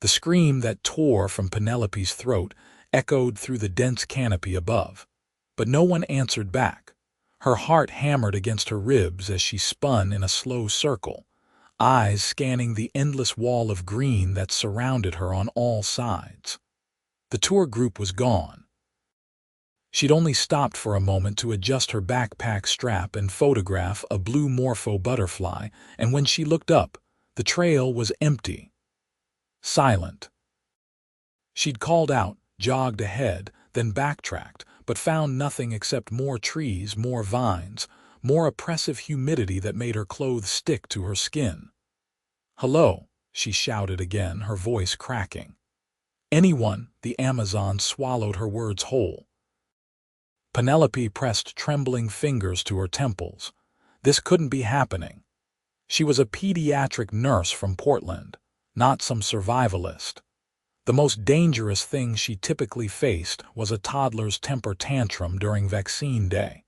The scream that tore from Penelope's throat echoed through the dense canopy above. But no one answered back. Her heart hammered against her ribs as she spun in a slow circle, eyes scanning the endless wall of green that surrounded her on all sides. The tour group was gone. She'd only stopped for a moment to adjust her backpack strap and photograph a blue morpho butterfly, and when she looked up, the trail was empty. Silent. She'd called out, jogged ahead, then backtracked, but found nothing except more trees, more vines, more oppressive humidity that made her clothes stick to her skin. "Hello," she shouted again, her voice cracking. "Anyone?" The Amazon swallowed her words whole. Penelope pressed trembling fingers to her temples. This couldn't be happening. She was a pediatric nurse from Portland, not some survivalist. The most dangerous thing she typically faced was a toddler's temper tantrum during vaccine day.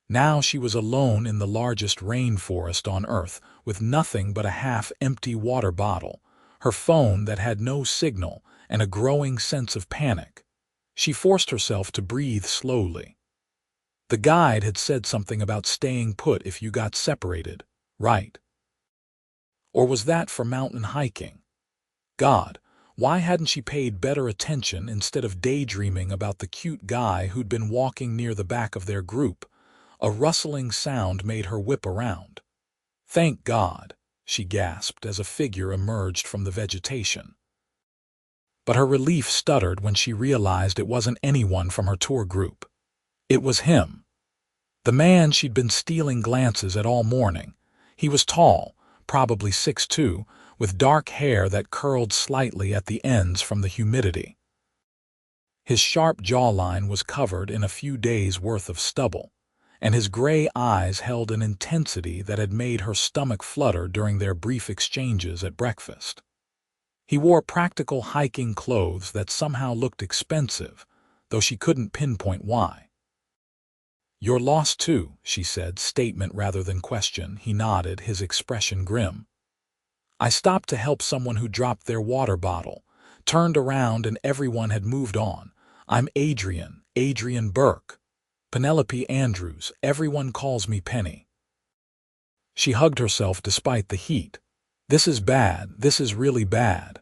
Now she was alone in the largest rainforest on Earth, with nothing but a half-empty water bottle, her phone that had no signal, and a growing sense of panic. She forced herself to breathe slowly. The guide had said something about staying put if you got separated, right? Or was that for mountain hiking? God, why hadn't she paid better attention instead of daydreaming about the cute guy who'd been walking near the back of their group? A rustling sound made her whip around. "Thank God," she gasped as a figure emerged from the vegetation. But her relief stuttered when she realized it wasn't anyone from her tour group. It was him. The man she'd been stealing glances at all morning. He was tall, probably 6'2", with dark hair that curled slightly at the ends from the humidity. His sharp jawline was covered in a few days' worth of stubble, and his gray eyes held an intensity that had made her stomach flutter during their brief exchanges at breakfast. He wore practical hiking clothes that somehow looked expensive, though she couldn't pinpoint why. "You're lost too," she said, statement rather than question. He nodded, his expression grim. "I stopped to help someone who dropped their water bottle, turned around and everyone had moved on. I'm Adrian Burke. Penelope Andrews, everyone calls me Penny." She hugged herself despite the heat. "This is bad, this is really bad."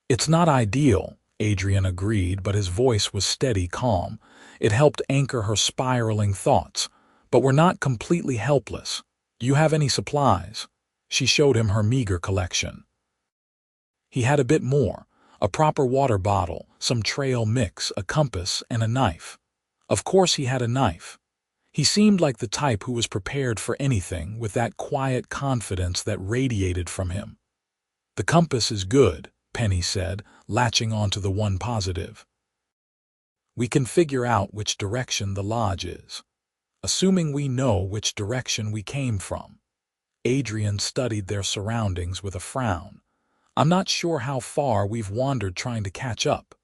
"It's not ideal," Adrian agreed, but his voice was steady, calm. It helped anchor her spiraling thoughts. "But we're not completely helpless. Do you have any supplies?" She showed him her meager collection. He had a bit more, a proper water bottle, some trail mix, a compass, and a knife. Of course he had a knife. He seemed like the type who was prepared for anything, with that quiet confidence that radiated from him. "The compass is good," Penny said, latching onto the one positive. "We can figure out which direction the lodge is. Assuming we know which direction we came from." Adrian studied their surroundings with a frown. "I'm not sure how far we've wandered trying to catch up."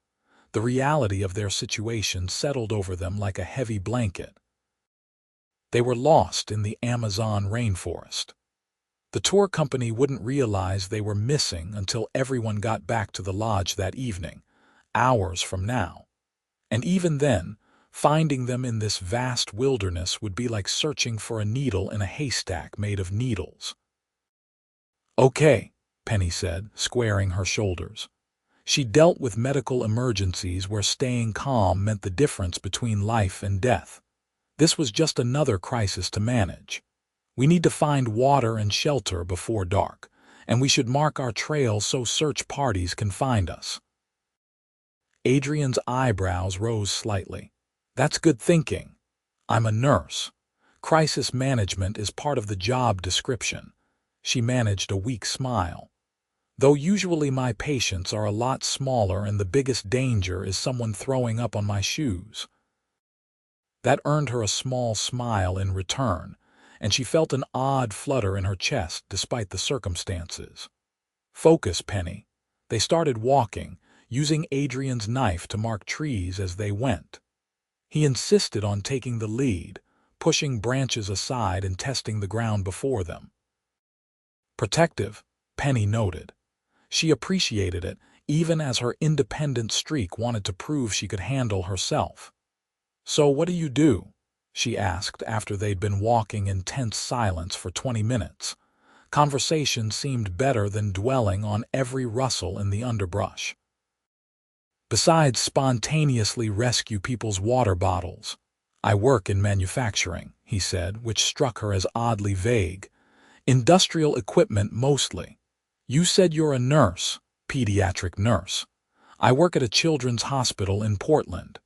The reality of their situation settled over them like a heavy blanket. They were lost in the Amazon rainforest. The tour company wouldn't realize they were missing until everyone got back to the lodge that evening, hours from now. And even then, finding them in this vast wilderness would be like searching for a needle in a haystack made of needles. "Okay," Penny said, squaring her shoulders. She dealt with medical emergencies where staying calm meant the difference between life and death. This was just another crisis to manage. "We need to find water and shelter before dark, and we should mark our trail so search parties can find us." Adrian's eyebrows rose slightly. "That's good thinking. I'm a nurse. Crisis management is part of the job description." She managed a weak smile. "Though usually my patients are a lot smaller and the biggest danger is someone throwing up on my shoes." That earned her a small smile in return, and she felt an odd flutter in her chest despite the circumstances. "Focus, Penny." They started walking, using Adrian's knife to mark trees as they went. He insisted on taking the lead, pushing branches aside and testing the ground before them. "Protective," Penny noted. She appreciated it, even as her independent streak wanted to prove she could handle herself. "So what do you do?" she asked after they'd been walking in tense silence for 20 minutes. Conversation seemed better than dwelling on every rustle in the underbrush. "Besides spontaneously rescue people's water bottles, I work in manufacturing," he said, which struck her as oddly vague. "Industrial equipment mostly. You said you're a nurse, pediatric nurse. I work at a children's hospital in Portland."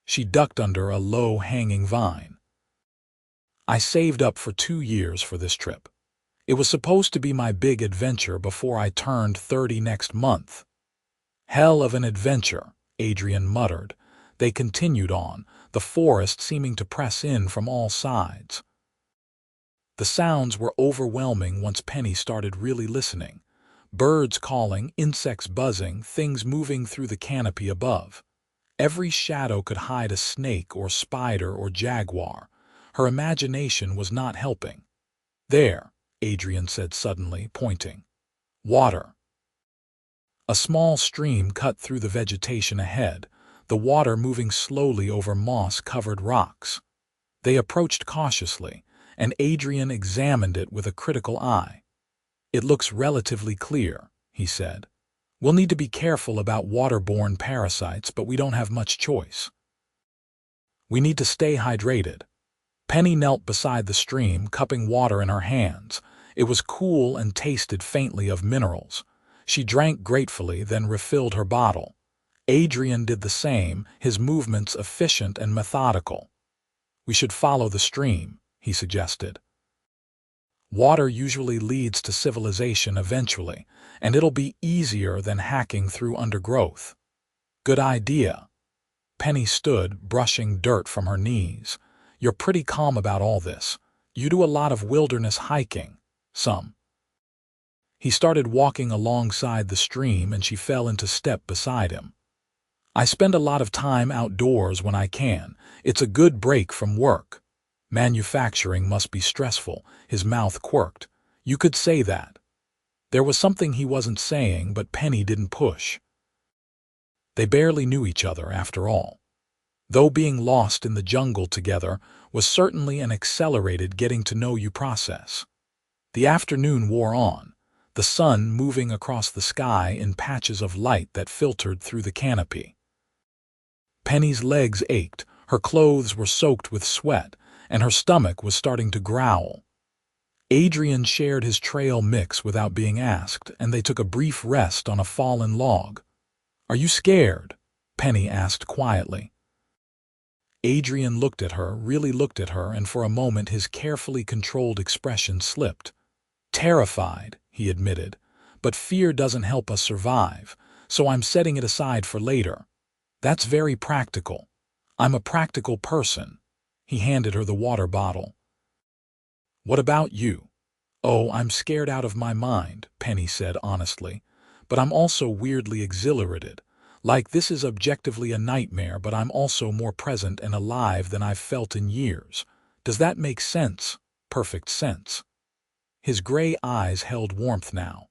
She ducked under a low-hanging vine. "I saved up for 2 years for this trip. It was supposed to be my big adventure before I turned 30 next month." "Hell of an adventure," Adrian muttered. They continued on, the forest seeming to press in from all sides. The sounds were overwhelming once Penny started really listening. Birds calling, insects buzzing, things moving through the canopy above. Every shadow could hide a snake or spider or jaguar. Her imagination was not helping. "There," Adrian said suddenly, pointing. "Water." A small stream cut through the vegetation ahead, the water moving slowly over moss-covered rocks. They approached cautiously, and Adrian examined it with a critical eye. "It looks relatively clear," he said. "We'll need to be careful about waterborne parasites, but we don't have much choice. We need to stay hydrated." Penny knelt beside the stream, cupping water in her hands. It was cool and tasted faintly of minerals. She drank gratefully, then refilled her bottle. Adrian did the same, his movements efficient and methodical. "We should follow the stream," he suggested. "Water usually leads to civilization eventually, and it'll be easier than hacking through undergrowth." "Good idea." Penny stood, brushing dirt from her knees. "You're pretty calm about all this. You do a lot of wilderness hiking." "Some." He started walking alongside the stream, and she fell into step beside him. "I spend a lot of time outdoors when I can. It's a good break from work." "Manufacturing must be stressful," his mouth quirked. "You could say that." There was something he wasn't saying, but Penny didn't push. They barely knew each other, after all. Though being lost in the jungle together was certainly an accelerated getting-to-know-you process. The afternoon wore on, the sun moving across the sky in patches of light that filtered through the canopy. Penny's legs ached, her clothes were soaked with sweat, and her stomach was starting to growl. Adrian shared his trail mix without being asked, and they took a brief rest on a fallen log. "Are you scared?" Penny asked quietly. Adrian looked at her, really looked at her, and for a moment his carefully controlled expression slipped. "Terrified," he admitted, "but fear doesn't help us survive, so I'm setting it aside for later." "That's very practical." "I'm a practical person." He handed her the water bottle. "What about you?" "Oh, I'm scared out of my mind," Penny said honestly, "but I'm also weirdly exhilarated. Like this is objectively a nightmare, but I'm also more present and alive than I've felt in years. Does that make sense?" "Perfect sense." His gray eyes held warmth now.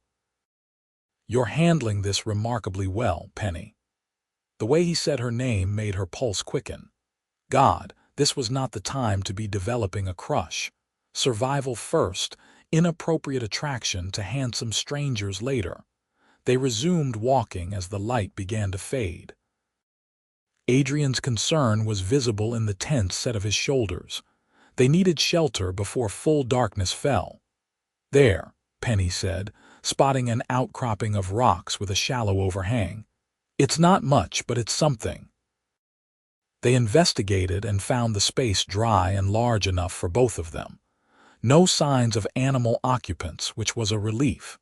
"You're handling this remarkably well, Penny." The way he said her name made her pulse quicken. God, this was not the time to be developing a crush. Survival first, inappropriate attraction to handsome strangers later. They resumed walking as the light began to fade. Adrian's concern was visible in the tense set of his shoulders. They needed shelter before full darkness fell. "There," Penny said, spotting an outcropping of rocks with a shallow overhang. "It's not much, but it's something." They investigated and found the space dry and large enough for both of them. No signs of animal occupants, which was a relief.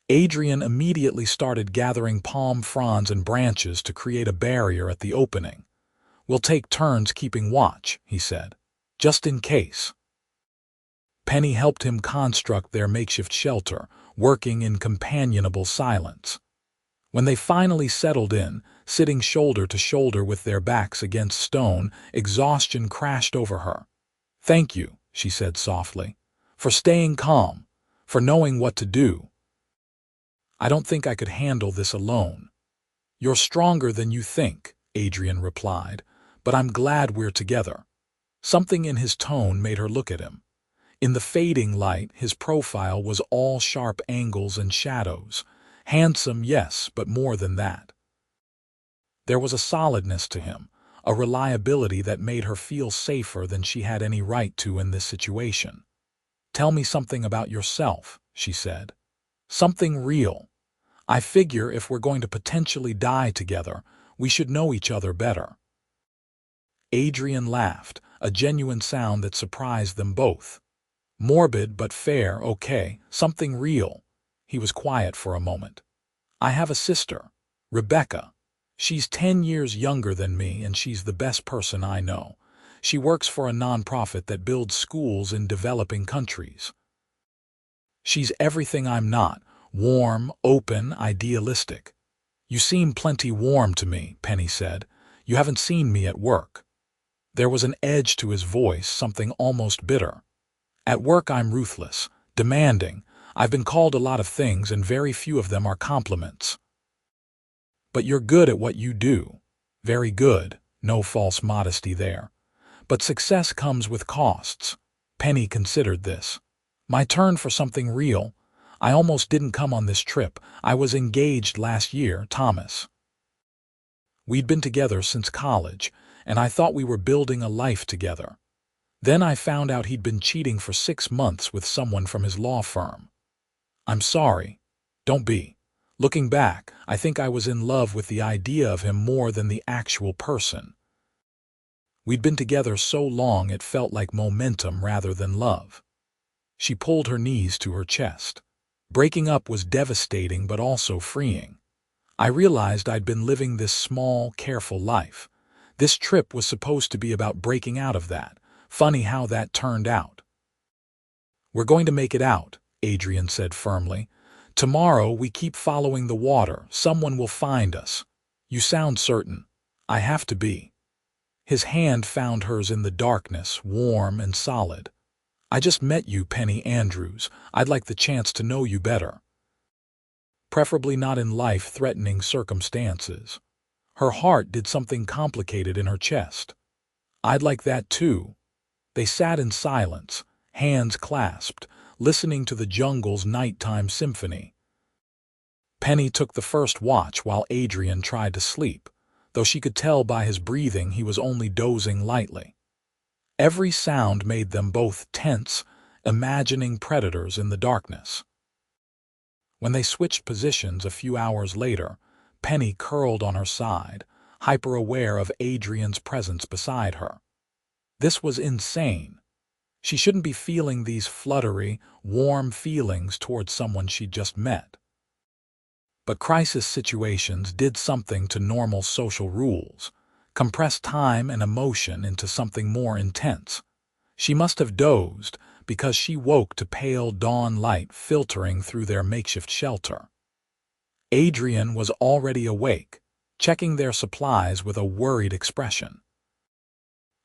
Adrian immediately started gathering palm fronds and branches to create a barrier at the opening. "We'll take turns keeping watch," he said, "just in case." Penny helped him construct their makeshift shelter, working in companionable silence. When they finally settled in, sitting shoulder to shoulder with their backs against stone, exhaustion crashed over her. "Thank you," she said softly, "for staying calm, for knowing what to do." I don't think I could handle this alone. You're stronger than you think, Adrian replied, but I'm glad we're together. Something in his tone made her look at him. In the fading light, his profile was all sharp angles and shadows. Handsome, yes, but more than that. There was a solidness to him, a reliability that made her feel safer than she had any right to in this situation. Tell me something about yourself, she said. Something real. I figure if we're going to potentially die together, we should know each other better. Adrian laughed, a genuine sound that surprised them both. Morbid but fair, okay, something real. He was quiet for a moment. I have a sister, Rebecca. She's 10 years younger than me and she's the best person I know. She works for a nonprofit that builds schools in developing countries. She's everything I'm not, warm, open, idealistic. You seem plenty warm to me, Penny said. You haven't seen me at work. There was an edge to his voice, something almost bitter. At work I'm ruthless, demanding. I've been called a lot of things and very few of them are compliments. But you're good at what you do. Very good, no false modesty there. But success comes with costs. Penny considered this. My turn for something real. I almost didn't come on this trip. I was engaged last year, Thomas. We'd been together since college, and I thought we were building a life together. Then I found out he'd been cheating for 6 months with someone from his law firm. I'm sorry. Don't be. Looking back, I think I was in love with the idea of him more than the actual person. We'd been together so long it felt like momentum rather than love. She pulled her knees to her chest. Breaking up was devastating but also freeing. I realized I'd been living this small, careful life. This trip was supposed to be about breaking out of that. Funny how that turned out. We're going to make it out, Adrian said firmly. Tomorrow we keep following the water. Someone will find us. You sound certain. I have to be. His hand found hers in the darkness, warm and solid. I just met you, Penny Andrews. I'd like the chance to know you better. Preferably not in life-threatening circumstances. Her heart did something complicated in her chest. I'd like that too. They sat in silence, hands clasped, listening to the jungle's nighttime symphony. Penny took the first watch while Adrian tried to sleep, though she could tell by his breathing he was only dozing lightly. Every sound made them both tense, imagining predators in the darkness. When they switched positions a few hours later, Penny curled on her side, hyper-aware of Adrian's presence beside her. This was insane. She shouldn't be feeling these fluttery, warm feelings towards someone she'd just met. But crisis situations did something to normal social rules, compressed time and emotion into something more intense. She must have dozed because she woke to pale dawn light filtering through their makeshift shelter. Adrian was already awake, checking their supplies with a worried expression.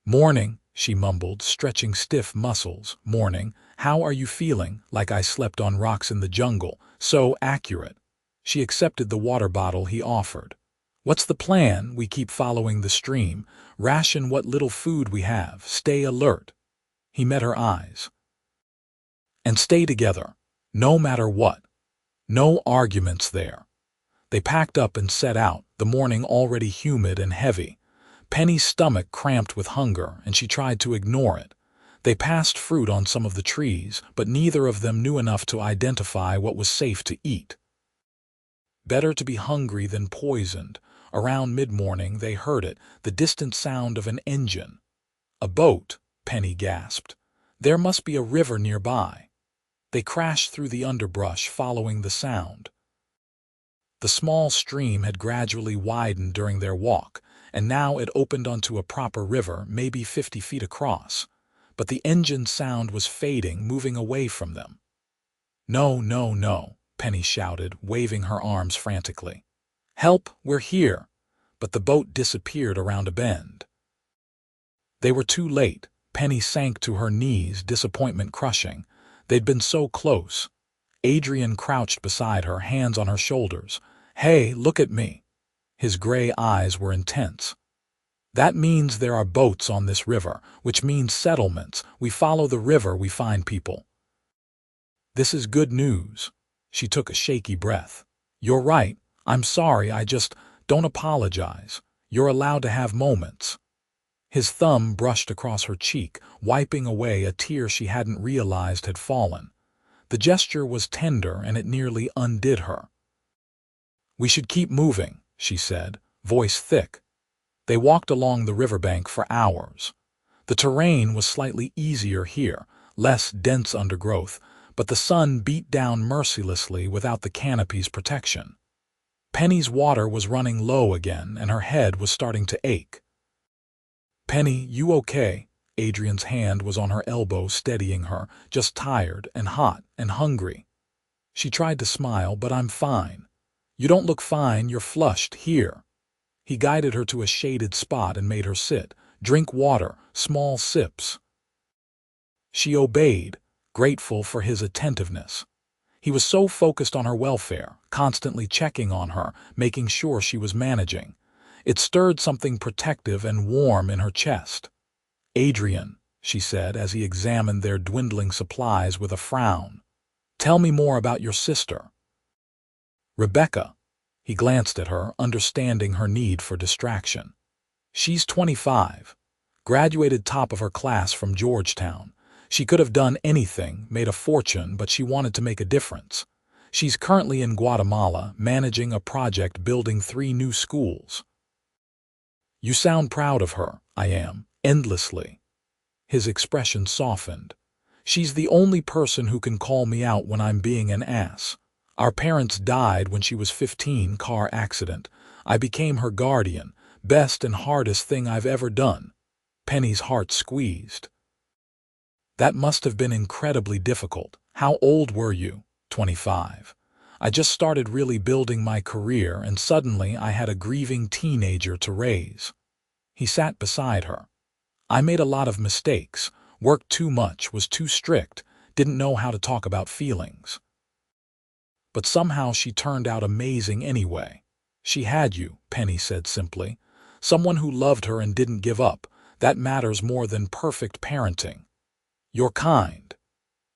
Morning, she mumbled, stretching stiff muscles. Morning, how are you feeling? Like I slept on rocks in the jungle. So accurate. She accepted the water bottle he offered. What's the plan? We keep following the stream. Ration what little food we have. Stay alert. He met her eyes. And stay together, no matter what. No arguments there. They packed up and set out, the morning already humid and heavy. Penny's stomach cramped with hunger, and she tried to ignore it. They passed fruit on some of the trees, but neither of them knew enough to identify what was safe to eat. Better to be hungry than poisoned. Around mid-morning they heard it, the distant sound of an engine. A boat, Penny gasped. There must be a river nearby. They crashed through the underbrush, following the sound. The small stream had gradually widened during their walk, and now it opened onto a proper river, maybe 50 feet across. But the engine sound was fading, moving away from them. No, no, no, Penny shouted, waving her arms frantically. Help, we're here! But the boat disappeared around a bend. They were too late. Penny sank to her knees, disappointment crushing. They'd been so close. Adrian crouched beside her, hands on her shoulders. "Hey, look at me." His gray eyes were intense. "That means there are boats on this river, which means settlements. We follow the river, we find people." "This is good news." She took a shaky breath. "You're right. I'm sorry, don't apologize. You're allowed to have moments." His thumb brushed across her cheek, wiping away a tear she hadn't realized had fallen. The gesture was tender and it nearly undid her. "We should keep moving," she said, voice thick. They walked along the riverbank for hours. The terrain was slightly easier here, less dense undergrowth, but the sun beat down mercilessly without the canopy's protection. Penny's water was running low again, and her head was starting to ache. "Penny, you okay?" Adrian's hand was on her elbow, steadying her, "just tired and hot and hungry." She tried to smile. "But I'm fine." "You don't look fine, you're flushed. Here." He guided her to a shaded spot and made her sit. "Drink water, small sips." She obeyed, grateful for his attentiveness. He was so focused on her welfare, constantly checking on her, making sure she was managing. It stirred something protective and warm in her chest. "Adrian," she said as he examined their dwindling supplies with a frown, "tell me more about your sister." "Rebecca." He glanced at her, understanding her need for distraction. "She's 25. Graduated top of her class from Georgetown. She could have done anything, made a fortune, but she wanted to make a difference. She's currently in Guatemala, managing a project building 3 new schools." "You sound proud of her." "I am, endlessly." His expression softened. "She's the only person who can call me out when I'm being an ass. Our parents died when she was 15, car accident. I became her guardian, best and hardest thing I've ever done." Penny's heart squeezed. "That must have been incredibly difficult. How old were you?" 25. "I just started really building my career, and suddenly I had a grieving teenager to raise." He sat beside her. "I made a lot of mistakes, worked too much, was too strict, didn't know how to talk about feelings. But somehow she turned out amazing anyway." "She had you," Penny said simply. "Someone who loved her and didn't give up. That matters more than perfect parenting." "You're kind."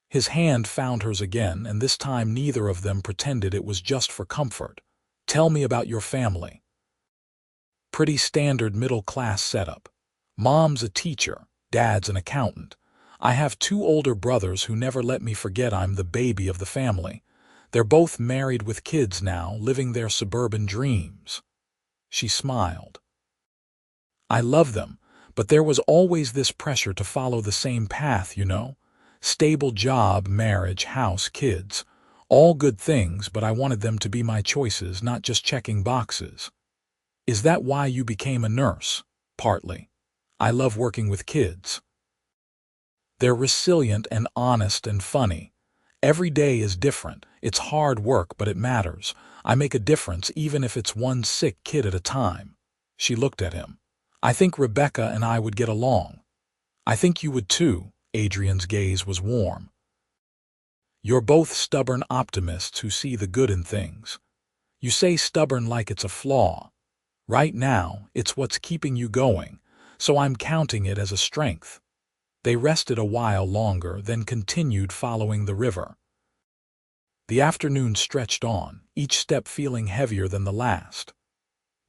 His hand found hers again, and this time neither of them pretended it was just for comfort. "Tell me about your family." "Pretty standard middle-class setup. Mom's a teacher, dad's an accountant. I have 2 older brothers who never let me forget I'm the baby of the family. They're both married with kids now, living their suburban dreams." She smiled. "I love them, but there was always this pressure to follow the same path, you know? Stable job, marriage, house, kids. All good things, but I wanted them to be my choices, not just checking boxes." "Is that why you became a nurse?" "Partly. I love working with kids. They're resilient and honest and funny. Every day is different. It's hard work, but it matters. I make a difference even if it's one sick kid at a time." She looked at him. "I think Rebecca and I would get along." "I think you would too." Adrian's gaze was warm. "You're both stubborn optimists who see the good in things. You say stubborn like it's a flaw. Right now, it's what's keeping you going, so I'm counting it as a strength." They rested a while longer, then continued following the river. The afternoon stretched on, each step feeling heavier than the last.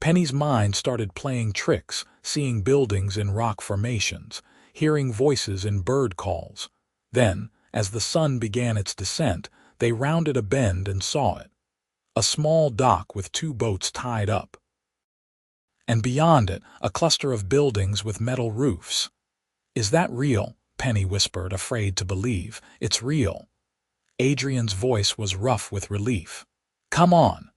Penny's mind started playing tricks, seeing buildings in rock formations, hearing voices in bird calls. Then, as the sun began its descent, they rounded a bend and saw it. A small dock with 2 boats tied up. And beyond it, a cluster of buildings with metal roofs. "Is that real?" Penny whispered, afraid to believe. "It's real." Adrian's voice was rough with relief. "Come on."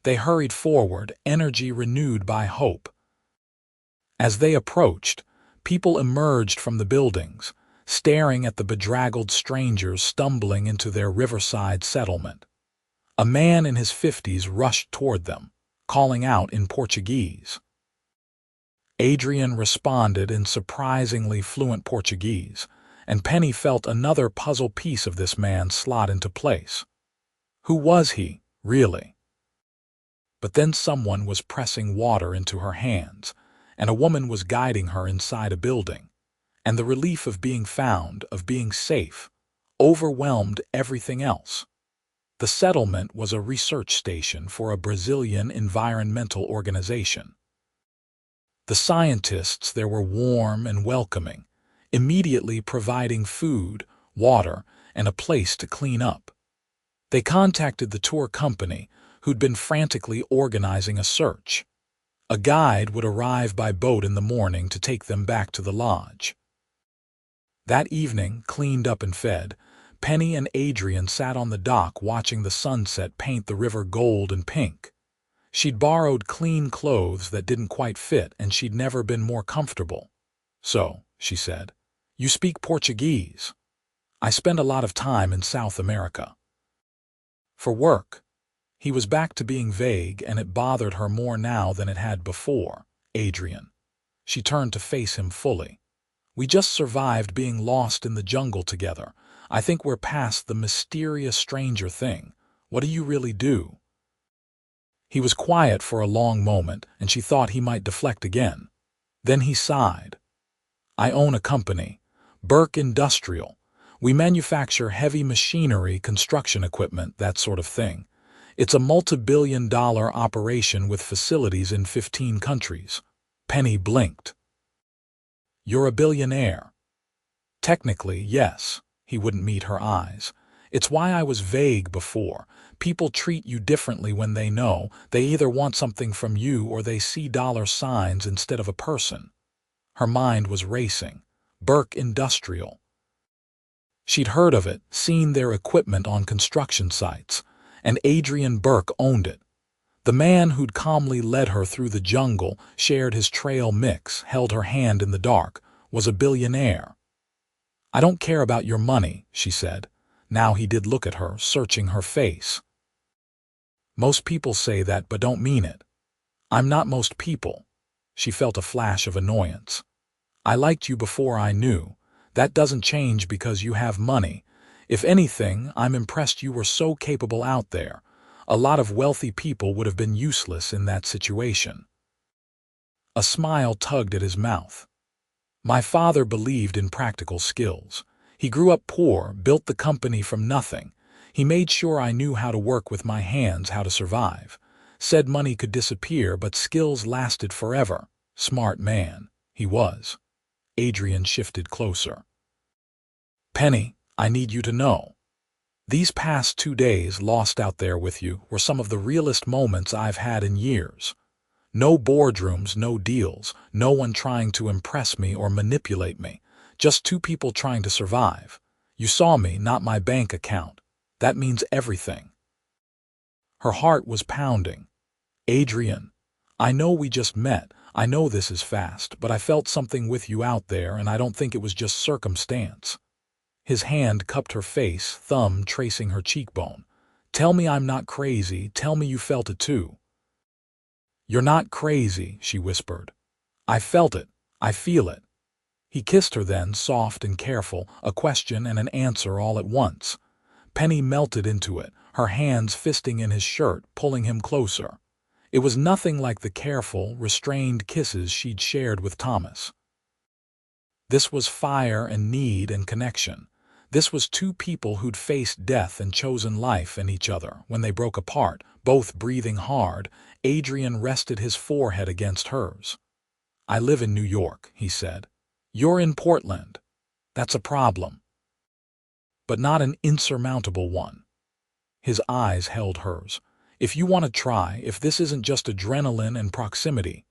They hurried forward, energy renewed by hope. As they approached, people emerged from the buildings, staring at the bedraggled strangers stumbling into their riverside settlement. A man in his 50s rushed toward them, calling out in Portuguese. Adrian responded in surprisingly fluent Portuguese, and Penny felt another puzzle piece of this man slot into place. Who was he, really? But then someone was pressing water into her hands, and a woman was guiding her inside a building, and the relief of being found, of being safe, overwhelmed everything else. The settlement was a research station for a Brazilian environmental organization. The scientists there were warm and welcoming, immediately providing food, water, and a place to clean up. They contacted the tour company, who'd been frantically organizing a search. A guide would arrive by boat in the morning to take them back to the lodge. That evening, cleaned up and fed, Penny and Adrian sat on the dock watching the sunset paint the river gold and pink. She'd borrowed clean clothes that didn't quite fit, and she'd never been more comfortable. "So," she said, "you speak Portuguese?" "I spend a lot of time in South America." "For work?" He was back to being vague, and it bothered her more now than it had before. "Adrian." She turned to face him fully. "We just survived being lost in the jungle together. I think we're past the mysterious stranger thing. What do you really do?" He was quiet for a long moment, and she thought he might deflect again. Then he sighed. "I own a company, Burke Industrial. We manufacture heavy machinery, construction equipment, that sort of thing. It's a multi-billion-dollar operation with facilities in 15 countries. Penny blinked. "You're a billionaire." "Technically, yes." He wouldn't meet her eyes. "It's why I was vague before. People treat you differently when they know. They either want something from you or they see dollar signs instead of a person." Her mind was racing. Burke Industrial. She'd heard of it, seen their equipment on construction sites, and Adrian Burke owned it. The man who'd calmly led her through the jungle, shared his trail mix, held her hand in the dark, was a billionaire. "I don't care about your money," she said. Now he did look at her, searching her face. "Most people say that but don't mean it." "I'm not most people." She felt a flash of annoyance. "I liked you before I knew. That doesn't change because you have money. If anything, I'm impressed you were so capable out there. A lot of wealthy people would have been useless in that situation." A smile tugged at his mouth. "My father believed in practical skills. He grew up poor, built the company from nothing. He made sure I knew how to work with my hands, how to survive. Said money could disappear, but skills lasted forever. Smart man. He was." Adrian shifted closer. "Penny, I need you to know. These past 2 days lost out there with you were some of the realest moments I've had in years. No boardrooms, no deals, no one trying to impress me or manipulate me. Just 2 people trying to survive. You saw me, not my bank account. That means everything." Her heart was pounding. "Adrian, I know we just met. I know this is fast, but I felt something with you out there, and I don't think it was just circumstance." His hand cupped her face, thumb tracing her cheekbone. "Tell me I'm not crazy. Tell me you felt it too." "You're not crazy," she whispered. "I felt it. I feel it." He kissed her then, soft and careful, a question and an answer all at once. Penny melted into it, her hands fisting in his shirt, pulling him closer. It was nothing like the careful, restrained kisses she'd shared with Thomas. This was fire and need and connection. This was 2 people who'd faced death and chosen life in each other. When they broke apart, both breathing hard, Adrian rested his forehead against hers. "I live in New York," he said. "You're in Portland. That's a problem. But not an insurmountable one." His eyes held hers. "If you want to try, if this isn't just adrenaline and proximity."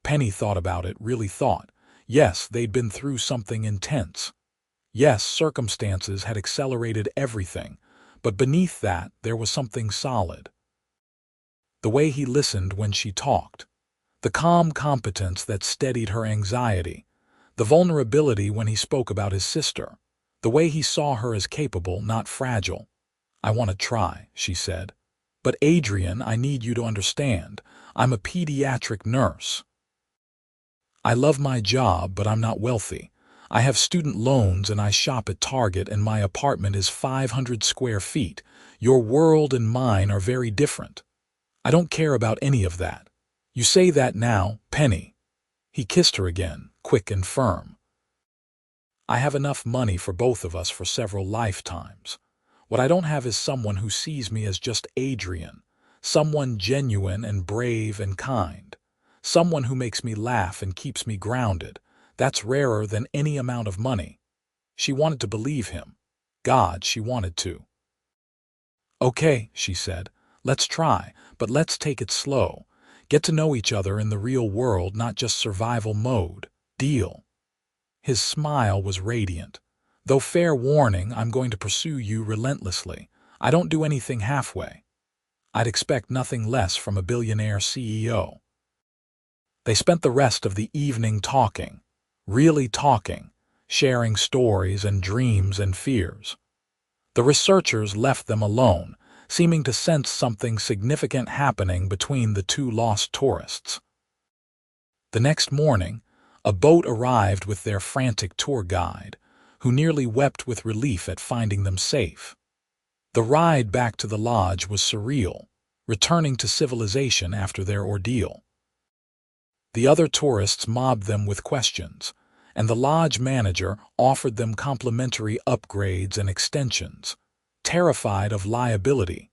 Penny thought about it, really thought. Yes, they'd been through something intense. Yes, circumstances had accelerated everything, but beneath that there was something solid. The way he listened when she talked. The calm competence that steadied her anxiety. The vulnerability when he spoke about his sister. The way he saw her as capable, not fragile. "I want to try," she said. "But Adrian, I need you to understand. I'm a pediatric nurse. I love my job, but I'm not wealthy. I have student loans and I shop at Target and my apartment is 500 square feet. Your world and mine are very different. I don't care about any of that. You say that now, Penny." He kissed her again, quick and firm. "I have enough money for both of us for several lifetimes. What I don't have is someone who sees me as just Adrian, someone genuine and brave and kind, someone who makes me laugh and keeps me grounded. That's rarer than any amount of money." She wanted to believe him. God, she wanted to. "Okay," she said, "let's try, but let's take it slow. Get to know each other in the real world, not just survival mode. Deal?" His smile was radiant. "Though fair warning, I'm going to pursue you relentlessly. I don't do anything halfway." I'd expect nothing less from a billionaire CEO. They spent the rest of the evening talking, really talking, sharing stories and dreams and fears. The researchers left them alone, seeming to sense something significant happening between the two lost tourists. The next morning, a boat arrived with their frantic tour guide, who nearly wept with relief at finding them safe. The ride back to the lodge was surreal, returning to civilization after their ordeal. The other tourists mobbed them with questions, and the lodge manager offered them complimentary upgrades and extensions, terrified of liability.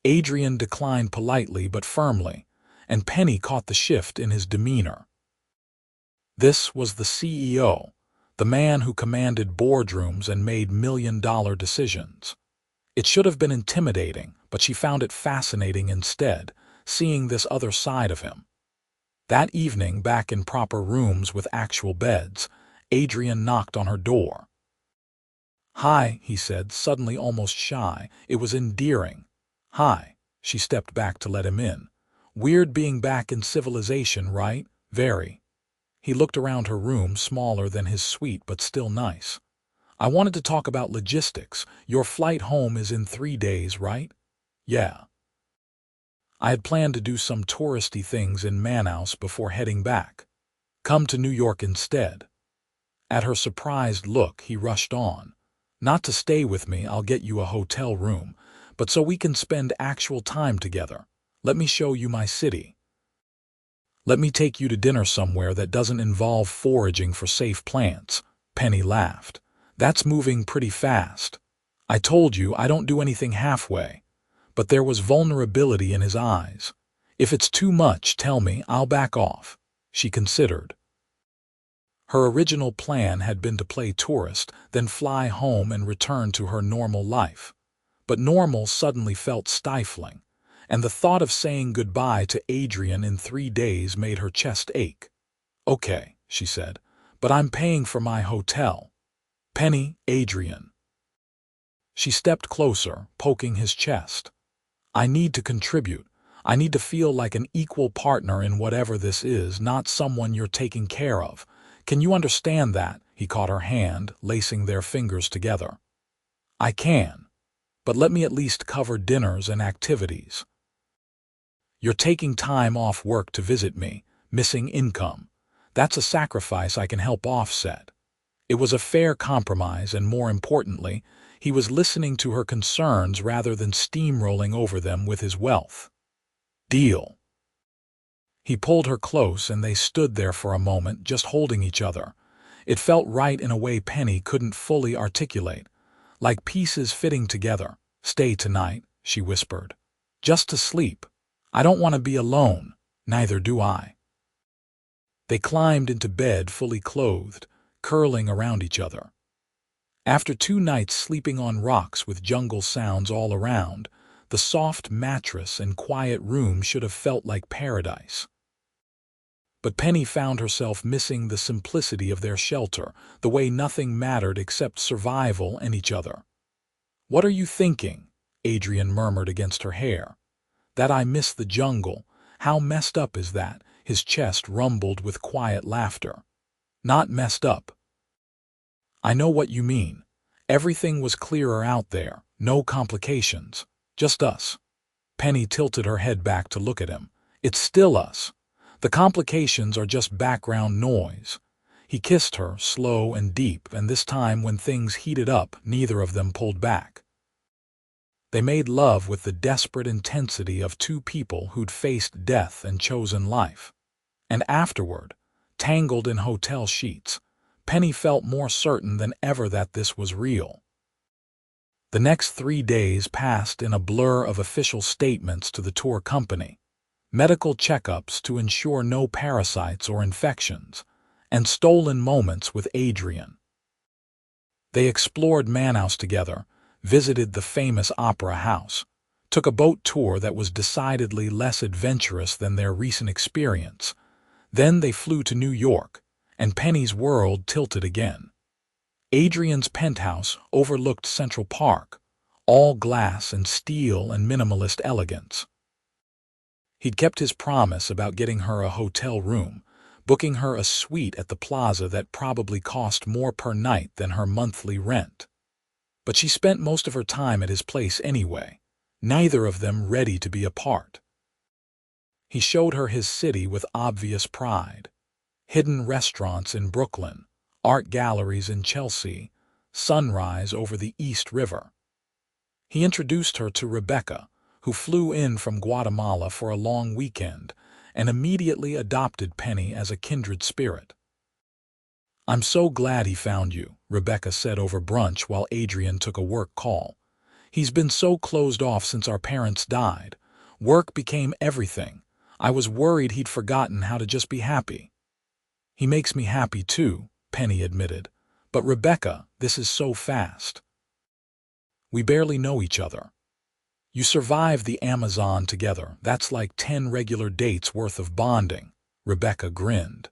Adrian declined politely but firmly, and Penny caught the shift in his demeanor. This was the CEO, the man who commanded boardrooms and made million-dollar decisions. It should have been intimidating, but she found it fascinating instead, seeing this other side of him. That evening, back in proper rooms with actual beds, Adrian knocked on her door. "Hi," he said, suddenly almost shy. It was endearing. "Hi." She stepped back to let him in. "Weird being back in civilization, right? Very." He looked around her room, smaller than his suite but still nice. "I wanted to talk about logistics. Your flight home is in 3 days, right?" "Yeah." "I had planned to do some touristy things in Manaus before heading back. Come to New York instead." At her surprised look, he rushed on. "Not to stay with me, I'll get you a hotel room, but so we can spend actual time together. Let me show you my city. Let me take you to dinner somewhere that doesn't involve foraging for safe plants." Penny laughed. "That's moving pretty fast. I told you I don't do anything halfway." But there was vulnerability in his eyes. "If it's too much, tell me, I'll back off." She considered. Her original plan had been to play tourist, then fly home and return to her normal life. But normal suddenly felt stifling, and the thought of saying goodbye to Adrian in 3 days made her chest ache. "Okay," she said, "but I'm paying for my hotel." "Penny, Adrian." She stepped closer, poking his chest. "I need to contribute. I need to feel like an equal partner in whatever this is, not someone you're taking care of. Can you understand that?" He caught her hand, lacing their fingers together. "I can. But let me at least cover dinners and activities. You're taking time off work to visit me, missing income. That's a sacrifice I can help offset." It was a fair compromise, and more importantly, he was listening to her concerns rather than steamrolling over them with his wealth. "Deal." He pulled her close and they stood there for a moment, just holding each other. It felt right in a way Penny couldn't fully articulate, like pieces fitting together. "Stay tonight," she whispered. "Just to sleep. I don't want to be alone. Neither do I." They climbed into bed fully clothed, curling around each other. After 2 nights sleeping on rocks with jungle sounds all around, the soft mattress and quiet room should have felt like paradise. But Penny found herself missing the simplicity of their shelter, the way nothing mattered except survival and each other. "What are you thinking?" Adrian murmured against her hair. "That I miss the jungle. How messed up is that?" His chest rumbled with quiet laughter. "Not messed up. I know what you mean. Everything was clearer out there, no complications, just us." Penny tilted her head back to look at him. "It's still us. The complications are just background noise." He kissed her, slow and deep, and this time when things heated up, neither of them pulled back. They made love with the desperate intensity of two people who'd faced death and chosen life. And afterward, tangled in hotel sheets, Penny felt more certain than ever that this was real. The next 3 days passed in a blur of official statements to the tour company, medical checkups to ensure no parasites or infections, and stolen moments with Adrian. They explored Manaus together, visited the famous opera house, took a boat tour that was decidedly less adventurous than their recent experience. Then they flew to New York, and Penny's world tilted again. Adrian's penthouse overlooked Central Park, all glass and steel and minimalist elegance. He'd kept his promise about getting her a hotel room, booking her a suite at the plaza that probably cost more per night than her monthly rent. But she spent most of her time at his place anyway, neither of them ready to be apart. He showed her his city with obvious pride. Hidden restaurants in Brooklyn, art galleries in Chelsea, sunrise over the East River. He introduced her to Rebecca, who flew in from Guatemala for a long weekend and immediately adopted Penny as a kindred spirit. "I'm so glad he found you," Rebecca said over brunch while Adrian took a work call. "He's been so closed off since our parents died. Work became everything. I was worried he'd forgotten how to just be happy." "He makes me happy too," Penny admitted. "But Rebecca, this is so fast. We barely know each other. You survived the Amazon together. That's like 10 regular dates worth of bonding." Rebecca grinned.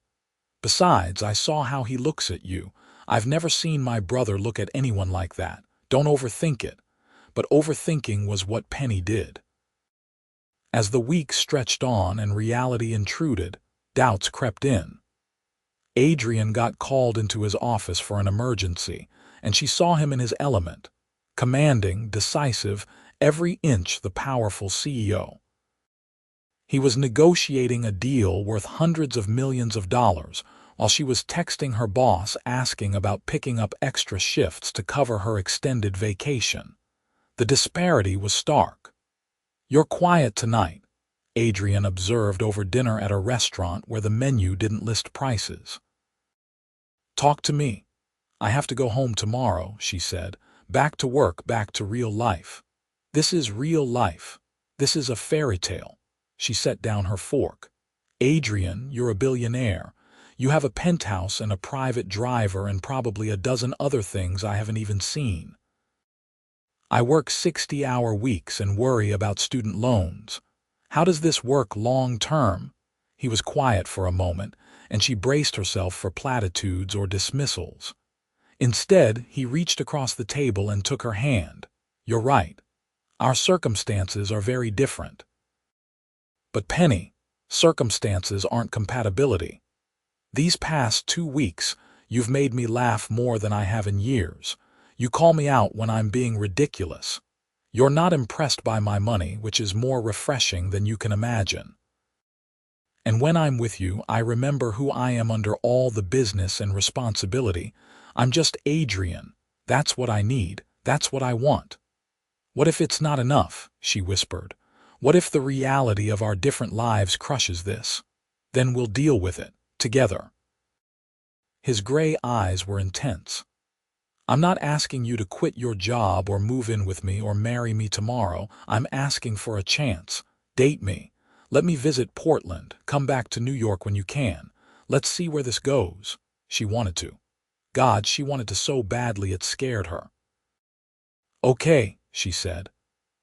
"Besides, I saw how he looks at you. I've never seen my brother look at anyone like that. Don't overthink it." But overthinking was what Penny did. As the weeks stretched on and reality intruded, doubts crept in. Adrian got called into his office for an emergency, and she saw him in his element, commanding, decisive, every inch the powerful CEO. He was negotiating a deal worth hundreds of millions of dollars, while she was texting her boss asking about picking up extra shifts to cover her extended vacation. The disparity was stark. "You're quiet tonight," Adrian observed over dinner at a restaurant where the menu didn't list prices. "Talk to me. I have to go home tomorrow," she said. "Back to work, back to real life. This is real life. This is a fairy tale." She set down her fork. "Adrian, you're a billionaire. You have a penthouse and a private driver and probably a dozen other things I haven't even seen. I work 60-hour weeks and worry about student loans. How does this work long term?" He was quiet for a moment, and she braced herself for platitudes or dismissals. Instead, he reached across the table and took her hand. "You're right. Our circumstances are very different." "But Penny, circumstances aren't compatibility. These past 2 weeks, you've made me laugh more than I have in years. You call me out when I'm being ridiculous. You're not impressed by my money, which is more refreshing than you can imagine. And when I'm with you, I remember who I am under all the business and responsibility. I'm just Adrian. That's what I need. That's what I want." "What if it's not enough?" she whispered. "What if the reality of our different lives crushes this? Then we'll deal with it, together." His gray eyes were intense. "I'm not asking you to quit your job or move in with me or marry me tomorrow. I'm asking for a chance. Date me. Let me visit Portland. Come back to New York when you can. Let's see where this goes." She wanted to. God, she wanted to so badly it scared her. "Okay," she said.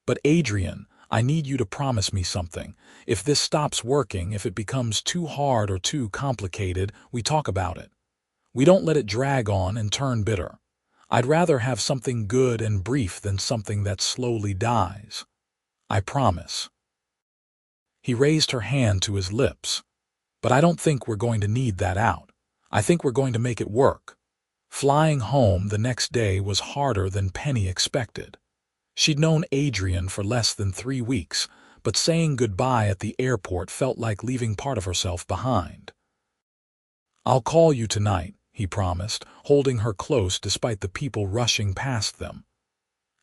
"But Adrian, I need you to promise me something. If this stops working, if it becomes too hard or too complicated, we talk about it. We don't let it drag on and turn bitter. I'd rather have something good and brief than something that slowly dies. I promise." He raised her hand to his lips. "But I don't think we're going to need that out. I think we're going to make it work." Flying home the next day was harder than Penny expected. She'd known Adrian for less than 3 weeks, but saying goodbye at the airport felt like leaving part of herself behind. "I'll call you tonight," he promised, holding her close despite the people rushing past them.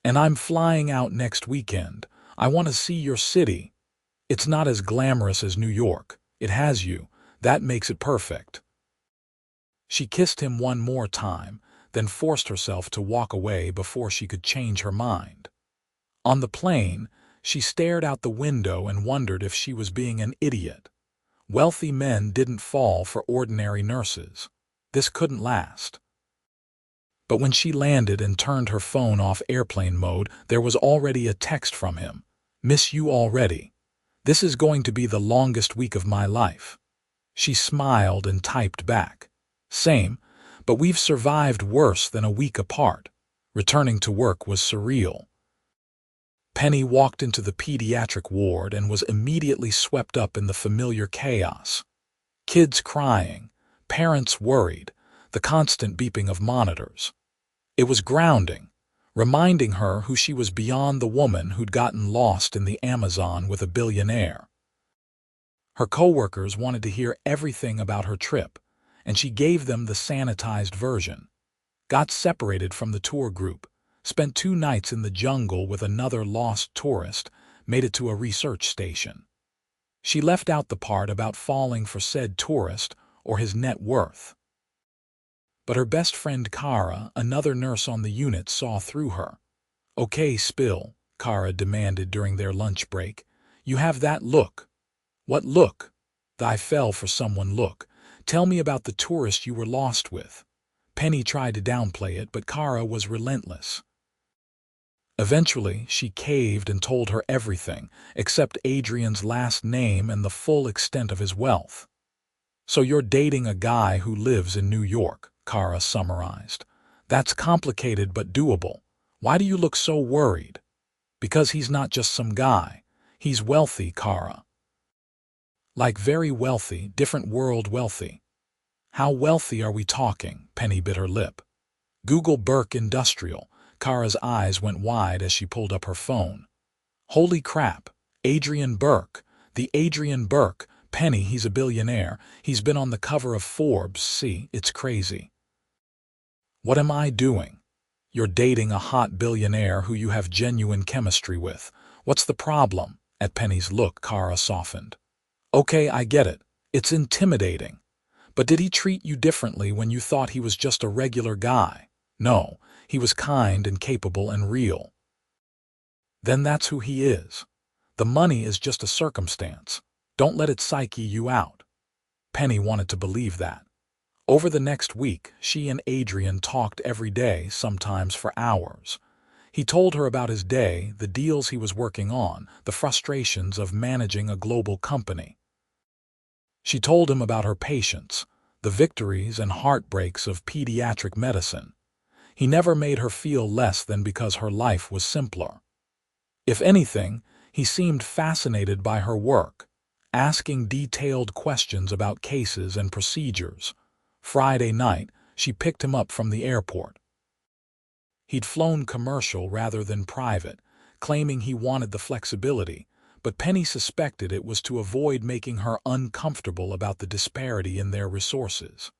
"And I'm flying out next weekend. I want to see your city. It's not as glamorous as New York. It has you. That makes it perfect." She kissed him one more time, then forced herself to walk away before she could change her mind. On the plane, she stared out the window and wondered if she was being an idiot. Wealthy men didn't fall for ordinary nurses. This couldn't last. But when she landed and turned her phone off airplane mode, there was already a text from him. "Miss you already. This is going to be the longest week of my life." She smiled and typed back. "Same, but we've survived worse than a week apart." Returning to work was surreal. Penny walked into the pediatric ward and was immediately swept up in the familiar chaos. Kids crying, parents worried, the constant beeping of monitors. It was grounding, reminding her who she was beyond the woman who'd gotten lost in the Amazon with a billionaire. Her coworkers wanted to hear everything about her trip, and she gave them the sanitized version. Got separated from the tour group, spent 2 nights in the jungle with another lost tourist, made it to a research station. She left out the part about falling for said tourist or his net worth. But her best friend Kara, another nurse on the unit, saw through her. "Okay, spill," Kara demanded during their lunch break. "You have that look." "What look?" "The I fell for someone look. Tell me about the tourist you were lost with." Penny tried to downplay it, but Kara was relentless. Eventually, she caved and told her everything, except Adrian's last name and the full extent of his wealth. "So you're dating a guy who lives in New York," Kara summarized. "That's complicated but doable. Why do you look so worried?" "Because he's not just some guy. He's wealthy, Kara." "Like very wealthy, different world wealthy." "How wealthy are we talking?" Penny bit her lip. "Google Burke Industrial." Kara's eyes went wide as she pulled up her phone. "Holy crap! Adrian Burke. The Adrian Burke. Penny, he's a billionaire. He's been on the cover of Forbes. See, it's crazy." "What am I doing?" "You're dating a hot billionaire who you have genuine chemistry with. What's the problem?" At Penny's look, Kara softened. "Okay, I get it. It's intimidating. But did he treat you differently when you thought he was just a regular guy?" "No, he was kind and capable and real." "Then that's who he is. The money is just a circumstance. Don't let it psyche you out." Penny wanted to believe that. Over the next week, she and Adrian talked every day, sometimes for hours. He told her about his day, the deals he was working on, the frustrations of managing a global company. She told him about her patients, the victories and heartbreaks of pediatric medicine. He never made her feel less than because her life was simpler. If anything, he seemed fascinated by her work, asking detailed questions about cases and procedures. Friday night, she picked him up from the airport. He'd flown commercial rather than private, claiming he wanted the flexibility, but Penny suspected it was to avoid making her uncomfortable about the disparity in their resources.